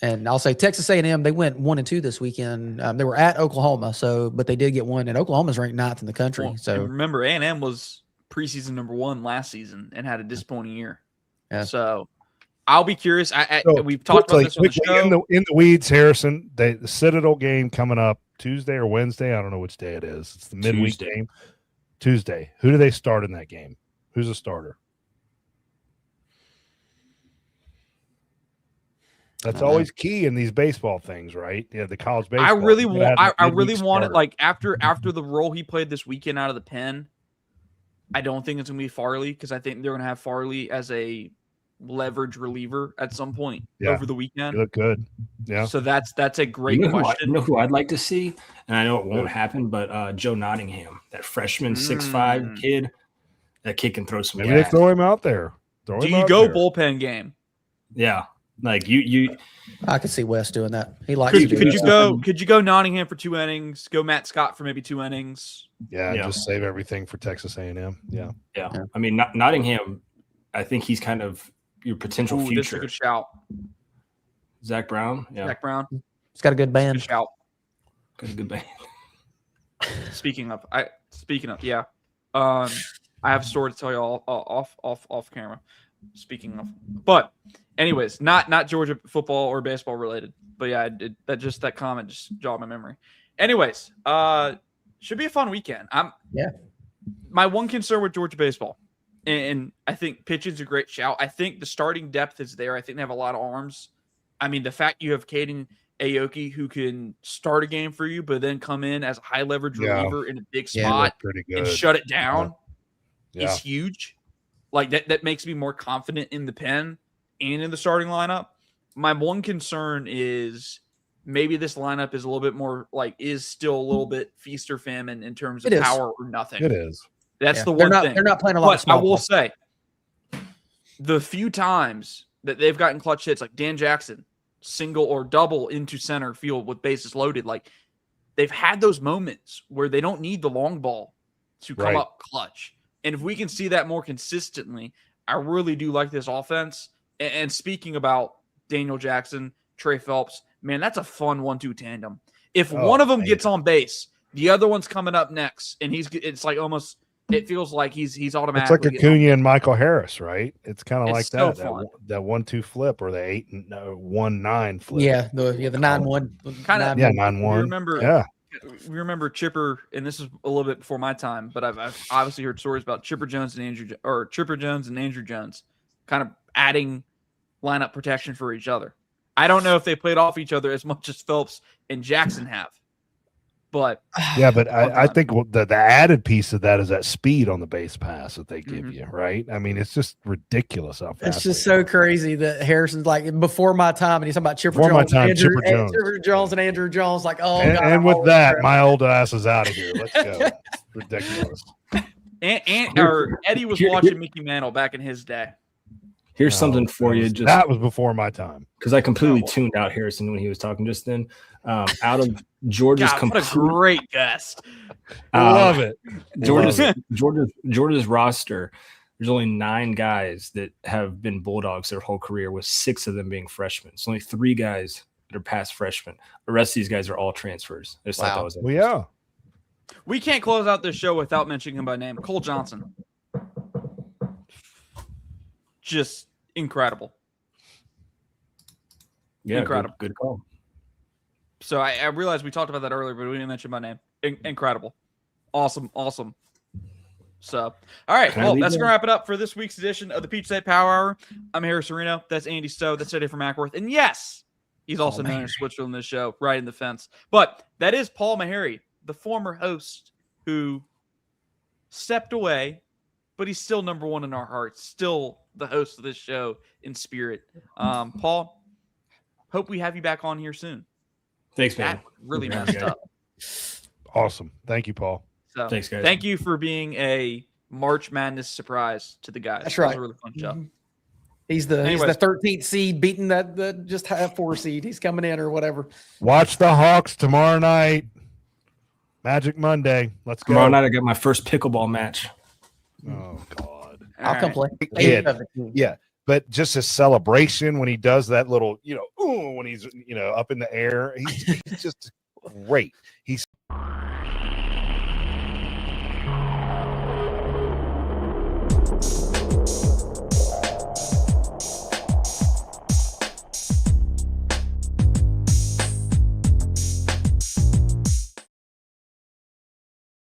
And I'll say Texas A&M, they went 1-2 this weekend. They were at Oklahoma, but they did get one, and Oklahoma's ranked 9th in the country. Well, so remember, A&M was preseason number 1 last season and had a disappointing year. Yeah. So I'll be curious. We've talked about this on the show. In the weeds, Harrison, the Citadel game coming up Tuesday or Wednesday. I don't know which day it is. It's the midweek game. Tuesday. Who do they start in that game? Who's the starter? That's always key in these baseball things, right? Yeah, the college baseball. I really want it like after the role he played this weekend out of the pen. I don't think it's going to be Farley because I think they're going to have Farley as a leverage reliever at some point over the weekend. You look good. Yeah. So that's a great question. You know who I'd like to see? And I know it won't happen, but Joe Nottingham, that freshman 6'5" kid, that kid can throw some gas. Maybe they throw him out there. Do you go bullpen game? Yeah. Like you I could see Wes doing that. He likes to do Could you go Nottingham for 2 innings? Go Matt Scott for maybe 2 innings? Yeah, just save everything for Texas A&M. Yeah. I mean, Nottingham, I think he's kind of your potential future. This is a good shout. Zach Brown. Yeah. Zach Brown. He's got a good band. Good shout. Got a good band. Speaking of, yeah. I have a story to tell you all off camera. Speaking of, but anyways, not Georgia football or baseball related, but yeah, that comment just jogged my memory. Anyways, should be a fun weekend. My one concern with Georgia baseball, and I think pitching's a great shout. I think the starting depth is there. I think they have a lot of arms. I mean, the fact you have Caden Aoki who can start a game for you, but then come in as a high leverage reliever in a big spot and shut it down is huge. Like that makes me more confident in the pen and in the starting lineup. My one concern is maybe this lineup is a little bit more is still a little bit feast or famine in terms of power or nothing. It is. That's the one thing. They're not playing a lot of small I will say, the few times that they've gotten clutch hits, like Dan Jackson single or double into center field with bases loaded. Like, they've had those moments where they don't need the long ball to come up clutch. And if we can see that more consistently, I really do like this offense. And speaking about Daniel Jackson, Trey Phelps, man, that's a fun 1-2 tandem. If one of them gets on base, the other one's coming up next, and it's like almost it feels like he's automatically. It's like Acuna and Michael Harris, right? It's kind of like so that fun. that 1-2 flip or the 8-1-9 flip. Yeah, the 9-1. Kind of 9-1. We remember Chipper, and this is a little bit before my time, but I've obviously heard stories about Chipper Jones and Andrew Jones kind of adding lineup protection for each other. I don't know if they played off each other as much as Phelps and Jackson have, but yeah, but I think the added piece of that is that speed on the base pass that they give you, right? I mean, it's just ridiculous how fast. It's just so crazy that Harrison's like before my time, and he's talking about Chipper Jones and Andrew Jones. Like, God, and with that, my old ass is out of here. Let's go. Ridiculous. And Eddie was watching Mickey Mantle back in his day. Here's something for you. That was before my time. Because I completely tuned out Harrison when he was talking just then. Out of Georgia's what a great guest. Love it. Georgia's roster, there's only 9 guys that have been Bulldogs their whole career, with 6 of them being freshmen. It's only 3 guys that are past freshmen. The rest of these guys are all transfers. I just thought that was interesting. Well, yeah. We can't close out this show without mentioning him by name. Cole Johnson. Just incredible. Yeah, incredible. Good call. So I realized we talked about that earlier, but we didn't mention my name. Incredible. Awesome. So, all right. Well, that's going to wrap it up for this week's edition of the Peach State Power Hour. I'm Harrison Reno. That's Andy Stowe. That's Eddie from Acworth. And yes, he's also known as Switchfield in this show, right in the fence. But that is Paul Meharry, the former host who stepped away, but he's still number one in our hearts, still the host of this show in spirit. Paul, hope we have you back on here soon. Thanks, man. That really messed up. Awesome. Thank you, Paul. So, thanks, guys. Thank you for being a March Madness surprise to the guys. That's right. That was a really fun show. He's the 13th seed beating the just 4 seed. He's coming in or whatever. Watch the Hawks tomorrow night. Magic Monday. Let's go. Tomorrow night I got my first pickleball match. Oh God. I'll come play. Yeah. But just his celebration when he does that little, when he's, up in the air, he's just great. He's